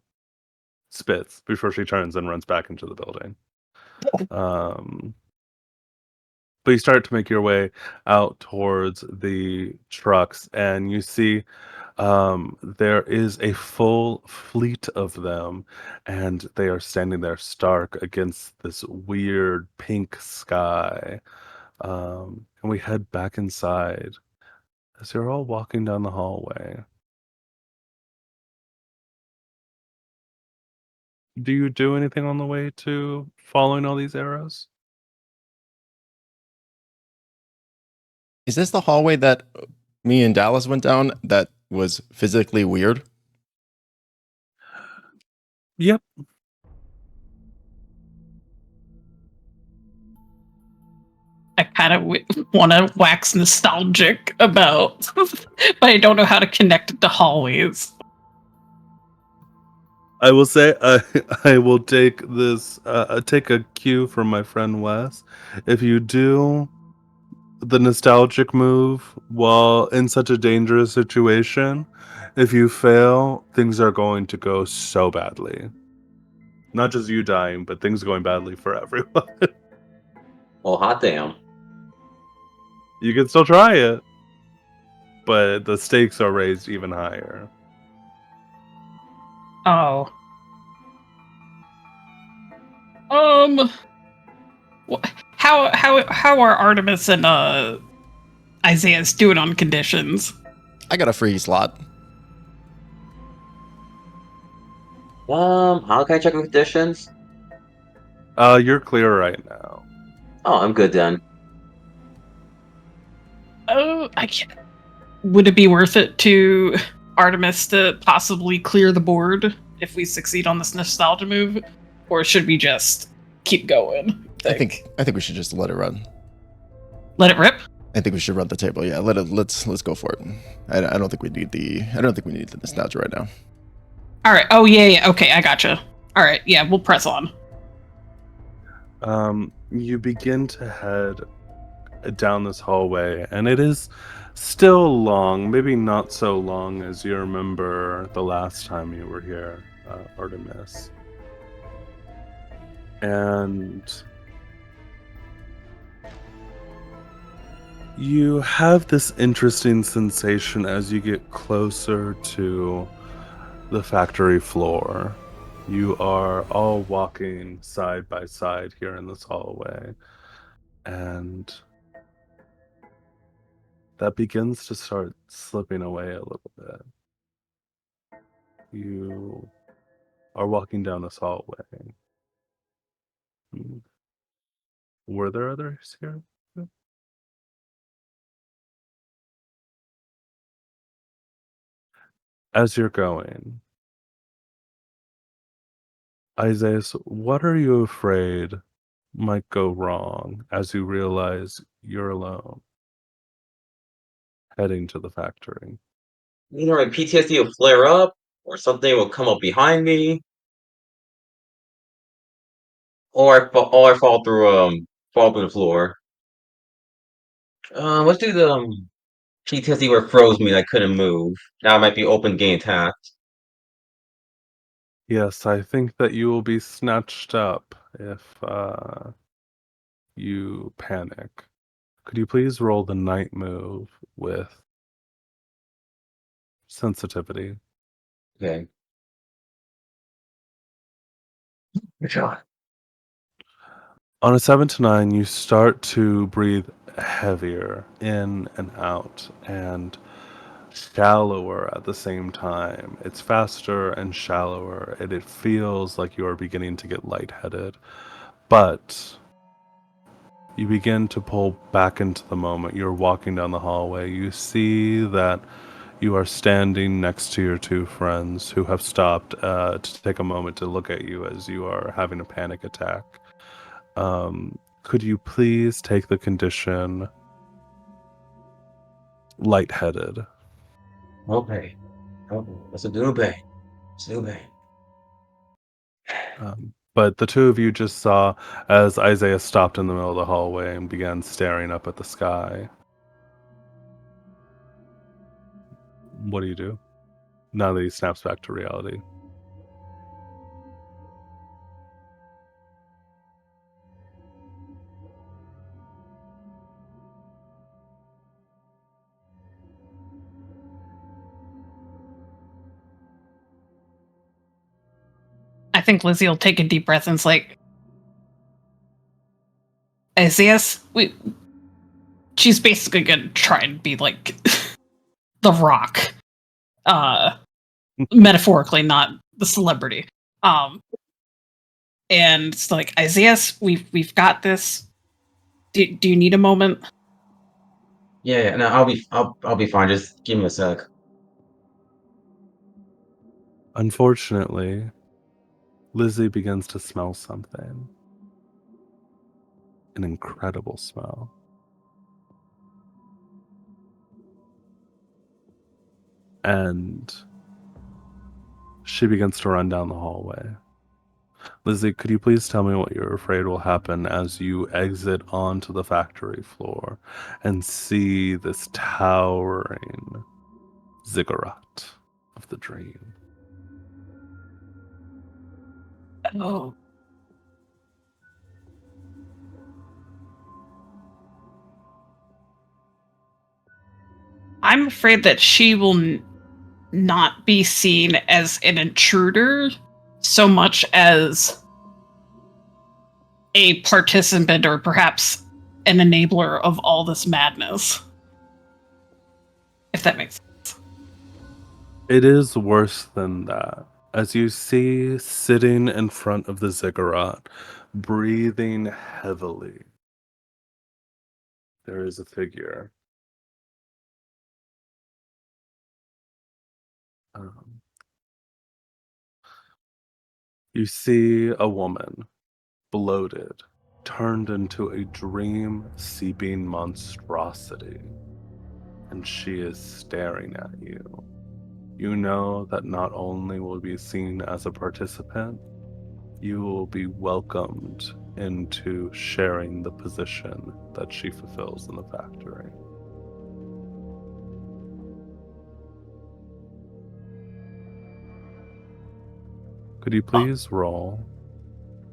spits before she turns and runs back into the building. But you start to make your way out towards the trucks, and you see there is a full fleet of them, and they are standing there stark against this weird pink sky. And we head back inside as you're all walking down the hallway. Do you do anything on the way to following all these arrows? Is this the hallway that me and Dallas went down that was physically weird? Yep. I kind of want to wax nostalgic about, but I don't know how to connect it to hallways. I will say I will take this take a cue from my friend Wes. If you do the nostalgic move while in such a dangerous situation, if you fail, things are going to go so badly. Not just you dying, but things going badly for everyone. Well, hot damn. You can still try it, but the stakes are raised even higher. Oh. How are Artemis and Isaias doing on conditions? I got a free slot. How can I check the conditions? You're clear right now. Oh, I'm good then. Oh, I can't. Would it be worth it to Artemis to possibly clear the board if we succeed on this nostalgia move, or should we just keep going? I think we should just let it run. Let it rip. I think we should run the table. Yeah, let's go for it. I don't think we need the nostalgia right now. All right. Oh yeah. Okay, I gotcha. All right. Yeah, we'll press on. You begin to head down this hallway, and it is Still long, maybe not so long as you remember the last time you were here, Artemis. And you have this interesting sensation as you get closer to the factory floor. You are all walking side by side here in this hallway, and that begins to start slipping away a little bit. You are walking down this hallway. Were there others here? As you're going, Isaias, what are you afraid might go wrong as you realize you're alone heading to the factory? Either my PTSD will flare up, or something will come up behind me, or I fall through the floor. Let's do the PTSD where it froze me and I couldn't move. Now I might be open, getting attacked. Yes, I think that you will be snatched up if you panic. Could you please roll the night move with sensitivity? Okay. Good shot. On a 7 to 9, you start to breathe heavier in and out and shallower at the same time. It's faster and shallower, and it feels like you are beginning to get lightheaded. But you begin to pull back into the moment. You're walking down the hallway. You see that you are standing next to your two friends who have stopped to take a moment to look at you as you are having a panic attack. Could you please take the condition lightheaded? Okay. Okay. Let's do it. Let's do it. But the two of you just saw as Isaiah stopped in the middle of the hallway and began staring up at the sky. What do you do now that he snaps back to reality? I think Lizzie will take a deep breath and it's like, Isaias, she's basically gonna try and be like the Rock, metaphorically, not the celebrity. And it's like, Isaias, we've got this. Do you need a moment? Yeah, no, I'll be fine. Just give me a sec. Unfortunately, Lizzie begins to smell something. An incredible smell. And she begins to run down the hallway. Lizzie, could you please tell me what you're afraid will happen as you exit onto the factory floor and see this towering ziggurat of the dream? Oh. I'm afraid that she will not be seen as an intruder so much as a participant or perhaps an enabler of all this madness. If that makes sense. It is worse than that. As you see sitting in front of the ziggurat, breathing heavily, there is a figure. You see a woman, bloated, turned into a dream-seeping monstrosity, and she is staring at you. You know that not only will you be seen as a participant, you will be welcomed into sharing the position that she fulfills in the factory. Could you please roll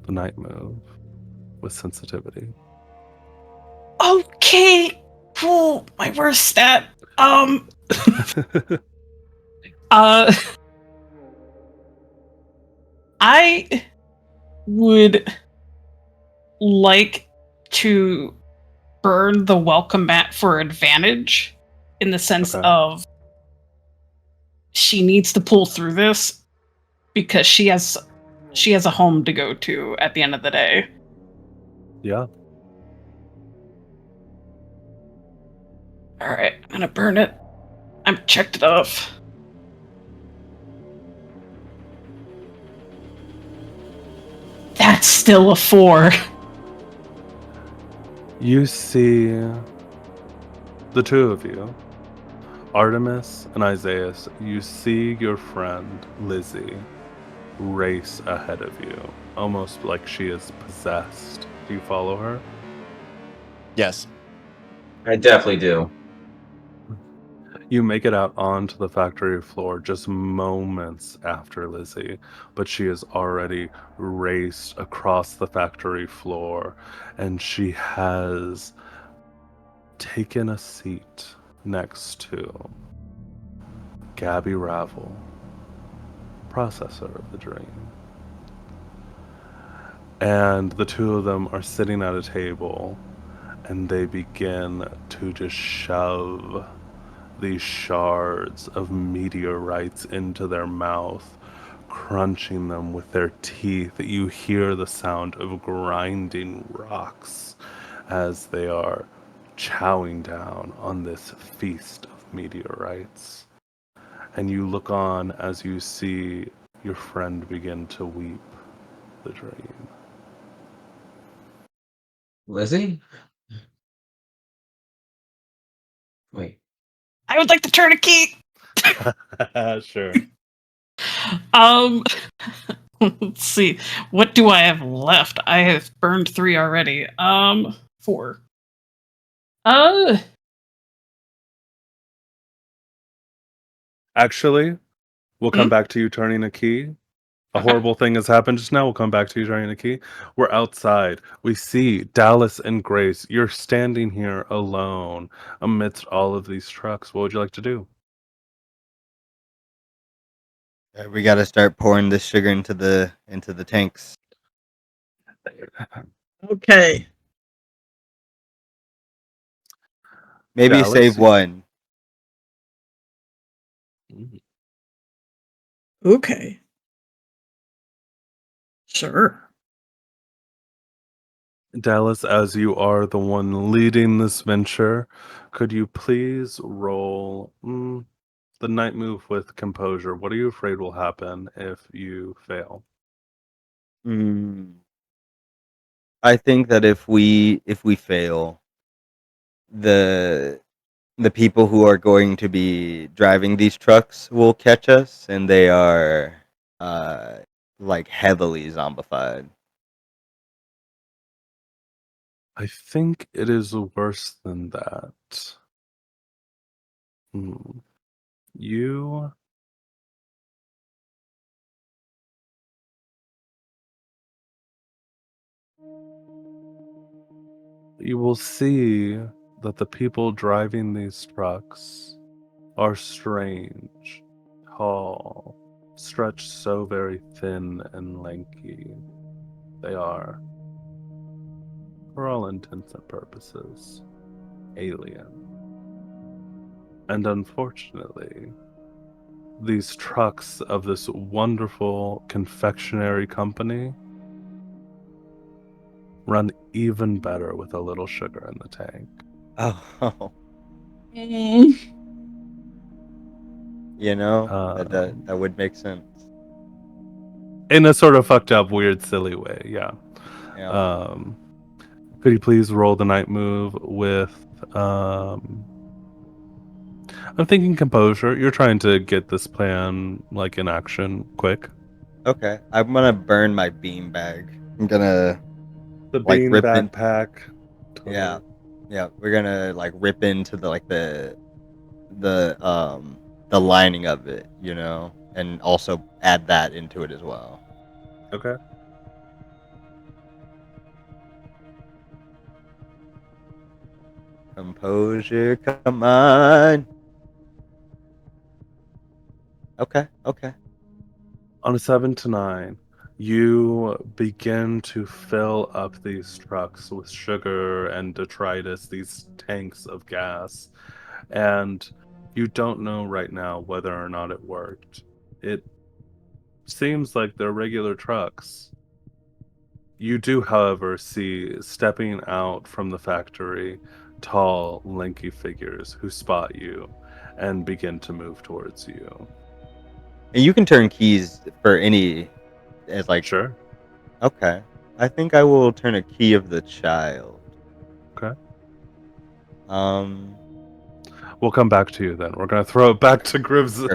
the night move with sensitivity? Okay. Cool. My worst stat. I would like to burn the welcome mat for advantage in the sense Okay. of she needs to pull through this because she has a home to go to at the end of the day. Yeah. All right, I'm gonna burn it. I've checked it off. That's still a 4. You see the two of you, Artemis and Isaias. You see your friend Lizzy race ahead of you, almost like she is possessed. Do you follow her? Yes. I definitely do. You make it out onto the factory floor just moments after Lizzy, but she has already raced across the factory floor and she has taken a seat next to Gabby Ravel, processor of the dream. And the two of them are sitting at a table and they begin to just shove these shards of meteorites into their mouth, crunching them with their teeth. You hear the sound of grinding rocks as they are chowing down on this feast of meteorites. And you look on as you see your friend begin to weep the dream. Lizzie? Wait. I would like to turn a key. Sure. Let's see. What do I have left? I have burned 3 already. 4. Actually, we'll come Hmm? back to you turning a key. A horrible thing has happened just now. We'll come back to you turning a key. We're outside. We see Dallas and Grace. You're standing here alone amidst all of these trucks. What would you like to do? We got to start pouring this sugar into the tanks. Okay. Maybe Dallas? save one. Okay. Sure. Dallas, as you are the one leading this venture, could you please roll the night move with composure? What are you afraid will happen if you fail? I think that if we fail, the people who are going to be driving these trucks will catch us, and they are like heavily zombified. I think it is worse than that. You will see that the people driving these trucks are strange, tall, stretched so very thin and lanky. They are, for all intents and purposes, alien. And unfortunately, these trucks of this wonderful confectionery company run even better with a little sugar in the tank. Oh, Mm. you know that would make sense. In a sort of fucked up, weird, silly way, yeah. Yeah. Could you please roll the night move with I'm thinking composure. You're trying to get this plan like in action quick. Okay, I'm gonna burn my bean bag. I'm gonna The like bean rip in. backpack. Yeah, yeah. We're gonna like rip into the lining of it, and also add that into it as well. Okay. Composure, come on. Okay. On a 7 to 9, you begin to fill up these trucks with sugar and detritus, these tanks of gas, and you don't know right now whether or not it worked. It seems like they're regular trucks. You do, however, see stepping out from the factory tall, lanky figures who spot you and begin to move towards you. And you can turn keys for any, as like, Sure. okay. I think I will turn a key of the child. Okay. Um, We'll come back to you then. We're going to throw it back to Grims.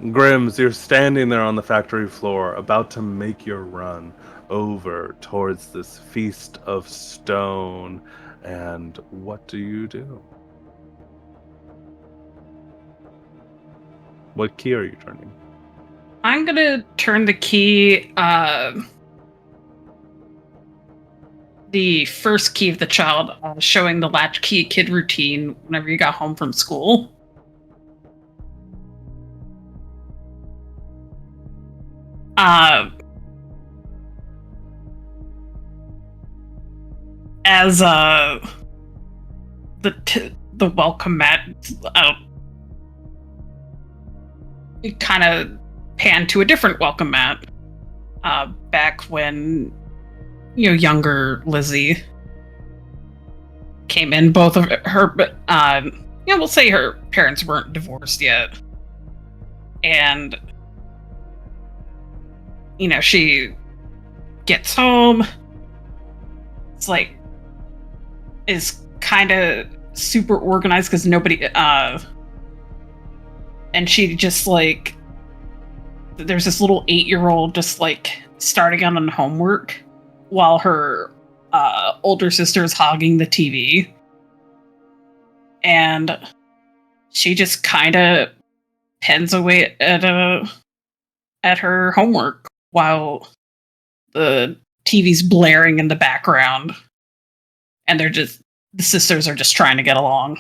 Grims, you're standing there on the factory floor, about to make your run over towards this feast of stone. And what do you do? What key are you turning? I'm gonna turn the key, the first key of the child, showing the Latchkey kid routine whenever you got home from school. As the welcome mat, it kind of panned to a different welcome mat. Back when younger Lizzy came in, both of her, we'll say her parents weren't divorced yet, and she gets home. It's like is kind of super organized because nobody and she just like there's this little 8-year-old just like starting out on homework while her older sister is hogging the TV, and she just kind of pens away at her homework while the TV's blaring in the background, and the sisters are just trying to get along.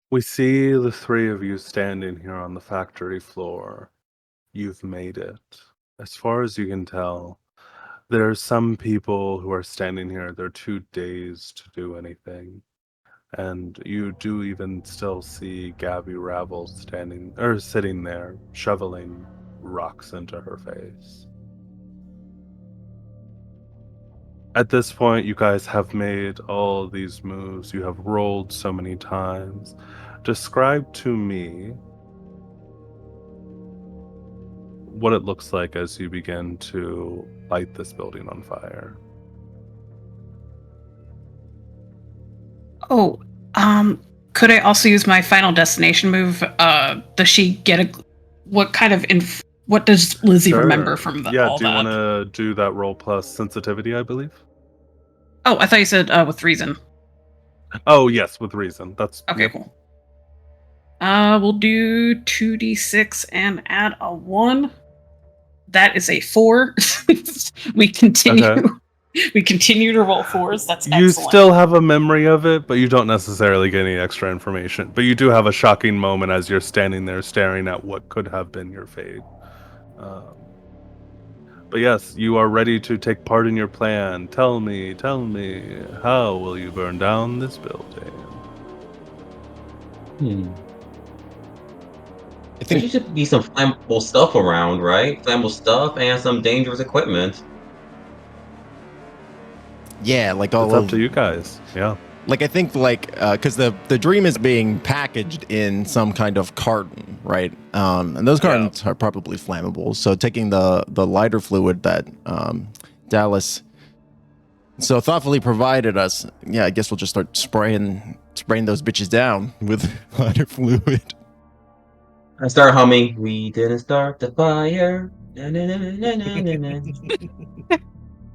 We see the three of you standing here on the factory floor. You've made it. As far as you can tell, there's some people who are standing here, they're too dazed to do anything. And you do even still see Gabby Ravel sitting there, shoveling rocks into her face. At this point, you guys have made all these moves. You have rolled so many times. Describe to me what it looks like as you begin to light this building on fire. Oh, could I also use my final destination move? Does she get what kind of what does Lizzy remember from all do you that? want to do that roll plus sensitivity, I believe? Oh, I thought you said with reason. Oh, yes, with reason. That's Okay, yep. cool. We'll do 2d6 and add a 1. That is a 4. We continue. Okay. We continue to roll 4s. That's You excellent. still have a memory of it, but you don't necessarily get any extra information. But you do have a shocking moment as you're standing there staring at what could have been your fate. But yes, you are ready to take part in your plan. Tell me, how will you burn down this building? I There think should be some flammable stuff around, right? Flammable stuff and some dangerous equipment. yeah, like all It's up of to you guys. Yeah. like I think like because the dream is being packaged in some kind of carton, right? And those cartons are probably flammable. So taking the lighter fluid that Dallas so thoughtfully provided us, yeah, I guess we'll just start spraying those bitches down with lighter fluid. I start humming. We didn't start the fire. Na, na, na, na, na, na, na.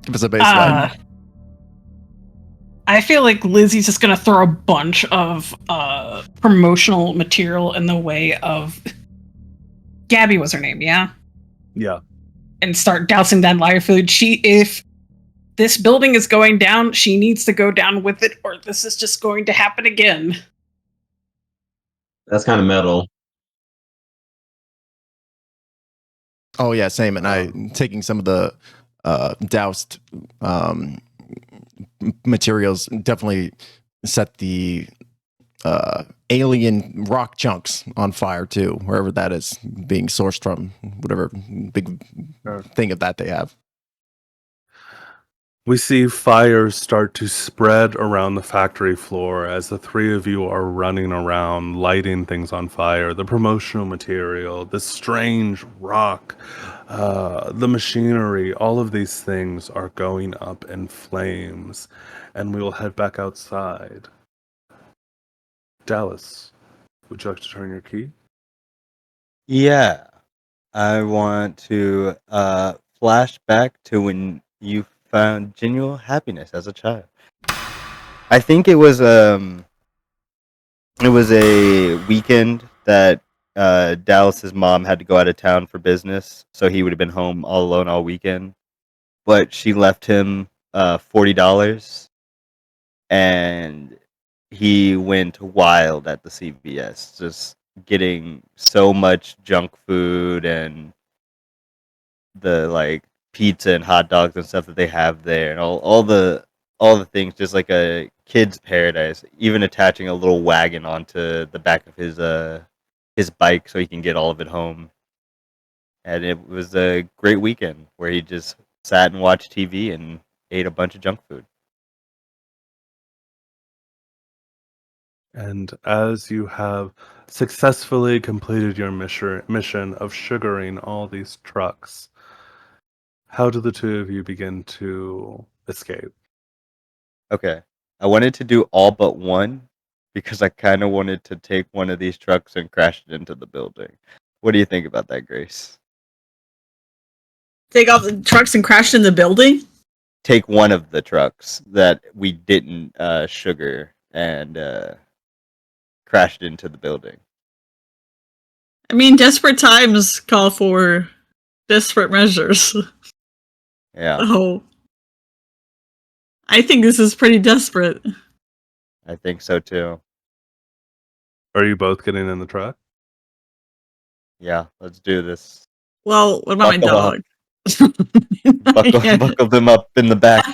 Give us a baseline. I feel like Lizzie's just gonna throw a bunch of promotional material in the way of Gabby was her name, yeah? Yeah. And start dousing that liar food. If this building is going down, she needs to go down with it, or this is just going to happen again. That's kind of metal. Oh yeah, same. And I taking some of the doused materials definitely set the alien rock chunks on fire too, wherever that is being sourced from, whatever big thing of that they have. We see fires start to spread around the factory floor as the three of you are running around, lighting things on fire. The promotional material, the strange rock, the machinery, all of these things are going up in flames. And we will head back outside. Dallas, would you like to turn your key? Yeah. I want to flash back to when you found genuine happiness as a child. I think it was a weekend that Dallas's mom had to go out of town for business, so he would have been home all alone all weekend. But she left him $40, and he went wild at the CVS, just getting so much junk food and the like pizza and hot dogs and stuff that they have there, and all the things, just like a kid's paradise. Even attaching a little wagon onto the back of his bike so he can get all of it home. And it was a great weekend where he just sat and watched TV and ate a bunch of junk food. And as you have successfully completed your mission of sugaring all these trucks, how do the two of you begin to escape? Okay. I wanted to do all but one because I kind of wanted to take one of these trucks and crash it into the building. What do you think about that, Grace? Take off the trucks and crash in the building? Take one of the trucks that we didn't sugar and crash it into the building. I mean, desperate times call for desperate measures. Yeah, Oh. I think this is pretty desperate. I think so too. Are you both getting in the truck? Yeah, let's do this. Well, what about my Buckle up. dog? Buckle them up in the back.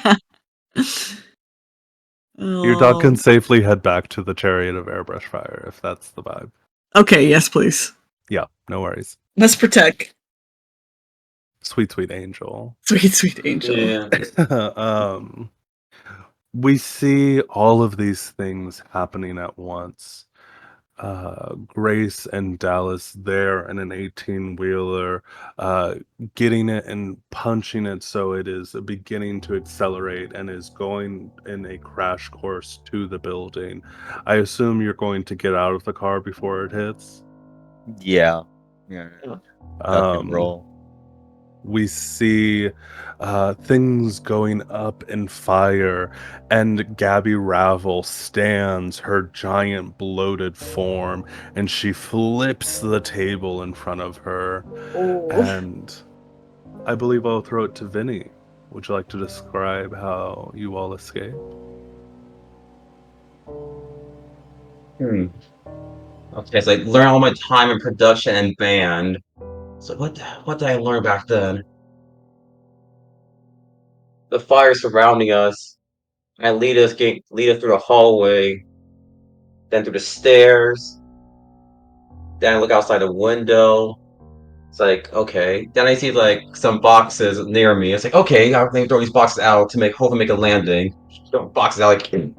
Your dog Oh. can safely head back to the chariot of airbrush fire if that's the vibe. Okay, yes, please. Yeah, no worries. Let's protect. Sweet, sweet angel. Sweet, sweet angel. Yeah. We see all of these things happening at once. Grace and Dallas there in an 18-wheeler, getting it and punching it so it is beginning to accelerate and is going in a crash course to the building. I assume you're going to get out of the car before it hits. Yeah. Duck and roll. We see things going up in fire, and Gabby Ravel stands her giant bloated form, and she flips the table in front of her. Oh. And I believe I'll throw it to Vinny. Would you like to describe how you all escape? Okay, so I learned all my time in production and band. So what did I learn back then? The fire surrounding us, and lead us through the hallway, then through the stairs. Then I look outside the window. It's like, okay. Then I see like some boxes near me. It's like, okay, I'm gonna throw these boxes out to hopefully make a landing. Throw boxes out like Then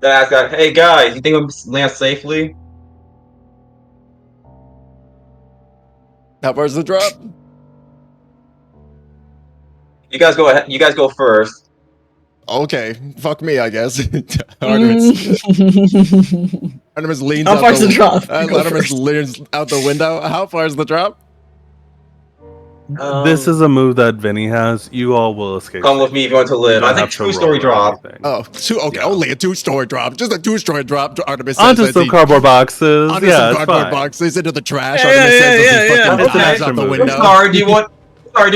I ask, hey guys, you think we'll land safely? How far's the drop? You guys go ahead. You guys go first. Okay, fuck me, I guess. Artemis leans How out far's the drop? Go Artemis first. leans out the window. How far is the drop? This is a move that Vinny has. You all will escape. Come with me if you want to You live. don't I think have to roll 2-story or drop. anything. Oh, okay, Yeah. only a 2-story drop. Just a 2-story drop. Artemis says Onto as some he- cardboard boxes. onto Yeah, some it's cardboard fine. boxes into the trash. Yeah, Artemis yeah, says as he yeah, fucking yeah. Okay. dives out the Extra window. move. Sorry, do you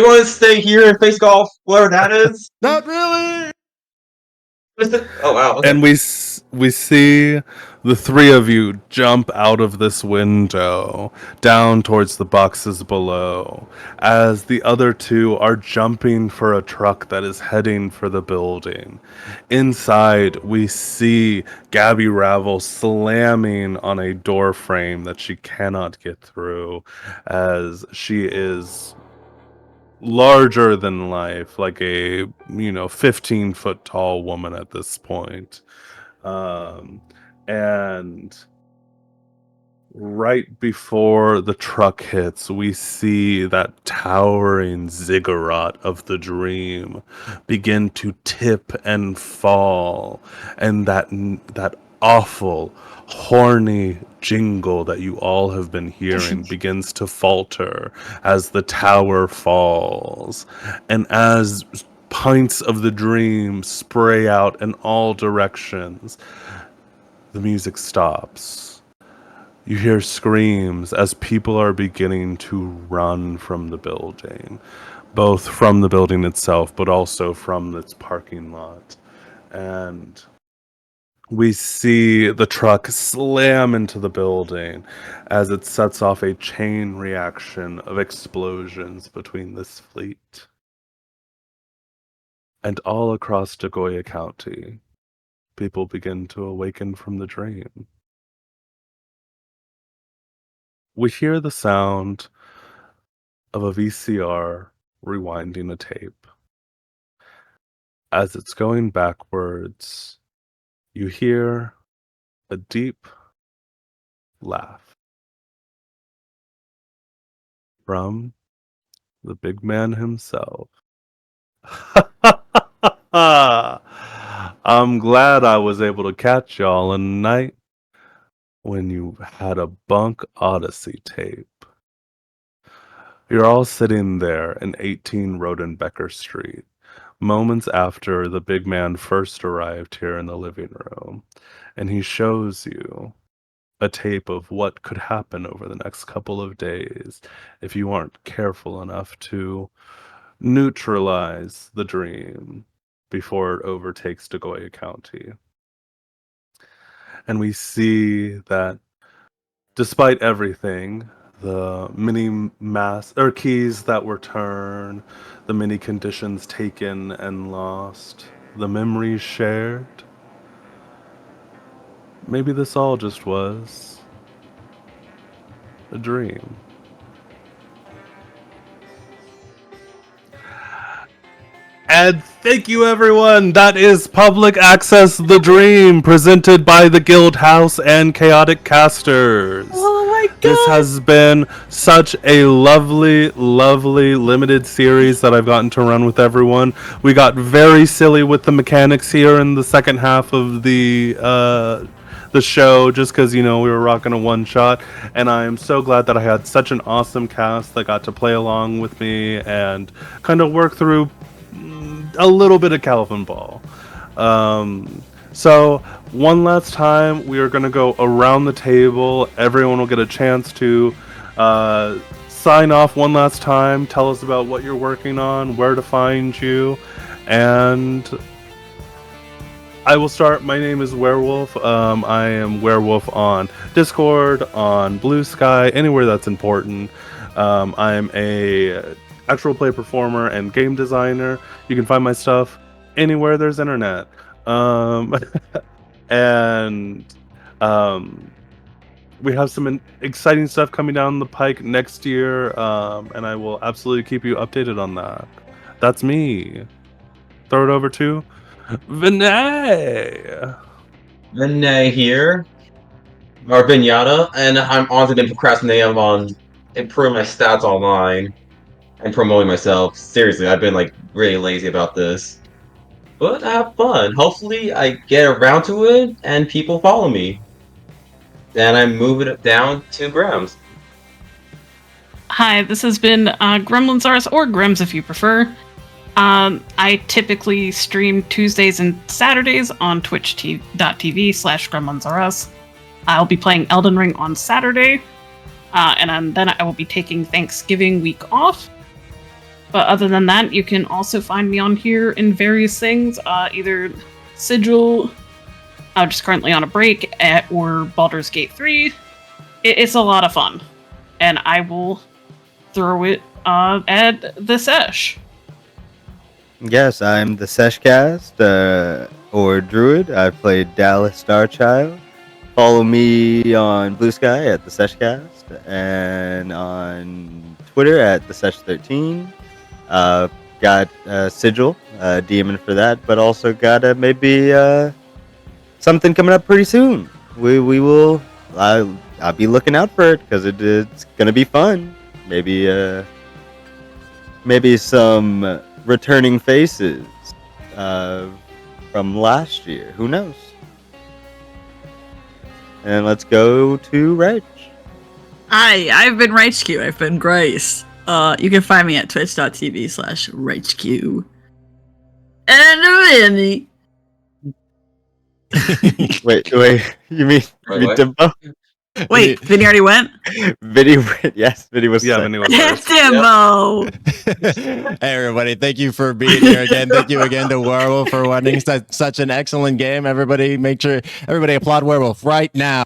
want to stay here and face golf? Whatever that is? Not really. Oh wow. Okay. And we see the three of you jump out of this window down towards the boxes below, as the other two are jumping for a truck that is heading for the building. Inside, we see Gabby Ravel slamming on a door frame that she cannot get through, as she is larger than life, like a 15-foot tall woman at this point. And right before the truck hits, we see that towering ziggurat of the dream begin to tip and fall, and that awful horny jingle that you all have been hearing begins to falter as the tower falls, and as pints of the dream spray out in all directions, the music stops. You hear screams as people are beginning to run from the building, both from the building itself, but also from its parking lot. And we see the truck slam into the building as it sets off a chain reaction of explosions between this fleet. And all across Dagoya County, people begin to awaken from the dream. We hear the sound of a VCR rewinding a tape. As it's going backwards, you hear a deep laugh from the big man himself. I'm glad I was able to catch y'all in the night when you had a bunk Odyssey tape. You're all sitting there in 18 Rodenbecker Street, moments after the big man first arrived here in the living room, and he shows you a tape of what could happen over the next couple of days if you aren't careful enough to neutralize the dream before it overtakes Dagoya County. And we see that despite everything, the many keys that were turned, the many conditions taken and lost, the memories shared, maybe this all just was a dream. And thank you, everyone. That is Public Access The Dream, presented by the Guildhouse and Chaotic Casters. Oh my god! This has been such a lovely, lovely limited series that I've gotten to run with everyone. We got very silly with the mechanics here in the second half of the show, just because we were rocking a one shot, and I am so glad that I had such an awesome cast that got to play along with me and kind of work through a little bit of Calvin Ball. So one last time, we are going to go around the table. Everyone will get a chance to sign off one last time. Tell us about what you're working on, where to find you, and I will start. My name is Werewolf. I am Werewolf on Discord, on Blue Sky, anywhere that's important. I'm a actual play performer and game designer. You can find my stuff anywhere there's internet. And we have some exciting stuff coming down the pike next year, and I will absolutely keep you updated on that. That's me. Throw it over to Vinny. Vinny here, or Vinyata, and I'm on to the procrastinating on improving my stats online and promoting myself. Seriously, I've been really lazy about this. But I have fun. Hopefully I get around to it and people follow me. Then I move it down 2 grams. Hi, this has been Gremlin Soares, or Grems if you prefer. I typically stream Tuesdays and Saturdays on twitch.tv/gremlinsoares. I'll be playing Elden Ring on Saturday, and then I will be taking Thanksgiving week off. But other than that, you can also find me on here in various things, either Sigil, just currently on a break, or Baldur's Gate 3. It's a lot of fun, and I will throw it at the sesh. Yes, I'm the Seshcast, or Druid. I played Dallas Starchild. Follow me on Blue Sky at the Seshcast, and on Twitter at the Sesh13. Got Sigil, DMing for that, but also got maybe something coming up pretty soon. We will. I'll be looking out for it because it's gonna be fun. Maybe some returning faces from last year. Who knows? And let's go to Reg. Hi, I've been Latchkey. I've been Grace. You can find me at twitch.tv/Latchkey. And Vinny. wait, you mean Wait. Timbo? Wait, Vinny already went? Vinny, yes, Vinny was. Yeah, second. Vinny was Yes, first. Timbo. Hey everybody, thank you for being here again. Thank you again to Werewolf for winning such an excellent game. Everybody applaud Werewolf right now.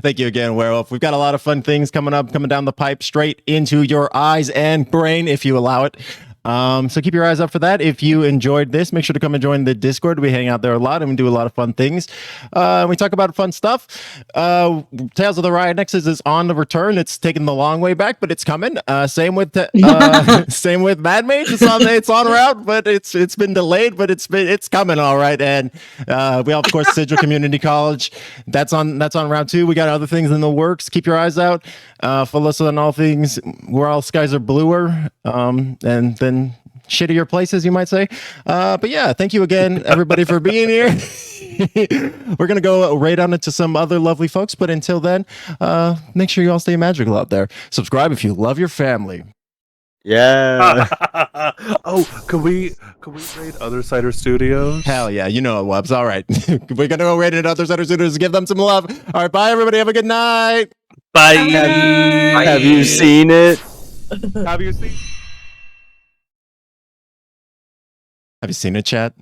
Thank you again, Werewolf. We've got a lot of fun things coming down the pipe, straight into your eyes and brain, if you allow it. So keep your eyes up for that. If you enjoyed this, make sure to come and join the Discord. We hang out there a lot and we do a lot of fun things. We talk about fun stuff. Tales of the Riot Nexus is on the return. It's taking the long way back, but it's coming. Same with Mad Mage. It's on route, but it's been delayed, but it's coming all right. And we have, of course, Sigil Community College. That's on route 2. We got other things in the works. Keep your eyes out. Follow us on all things where all skies are bluer. And then shittier places, you might say. But yeah, thank you again, everybody, for being here. We're going to go right on into some other lovely folks. But until then, make sure you all stay magical out there. Subscribe if you love your family. Yeah. Oh, can we raid Other Cider Studios? Hell yeah, you know it, Wubs. All right. We're going to go right into other Cider Studios to give them some love. All right, bye, everybody. Have a good night. Bye. Have you seen it? Have you seen? Have you seen it, chat?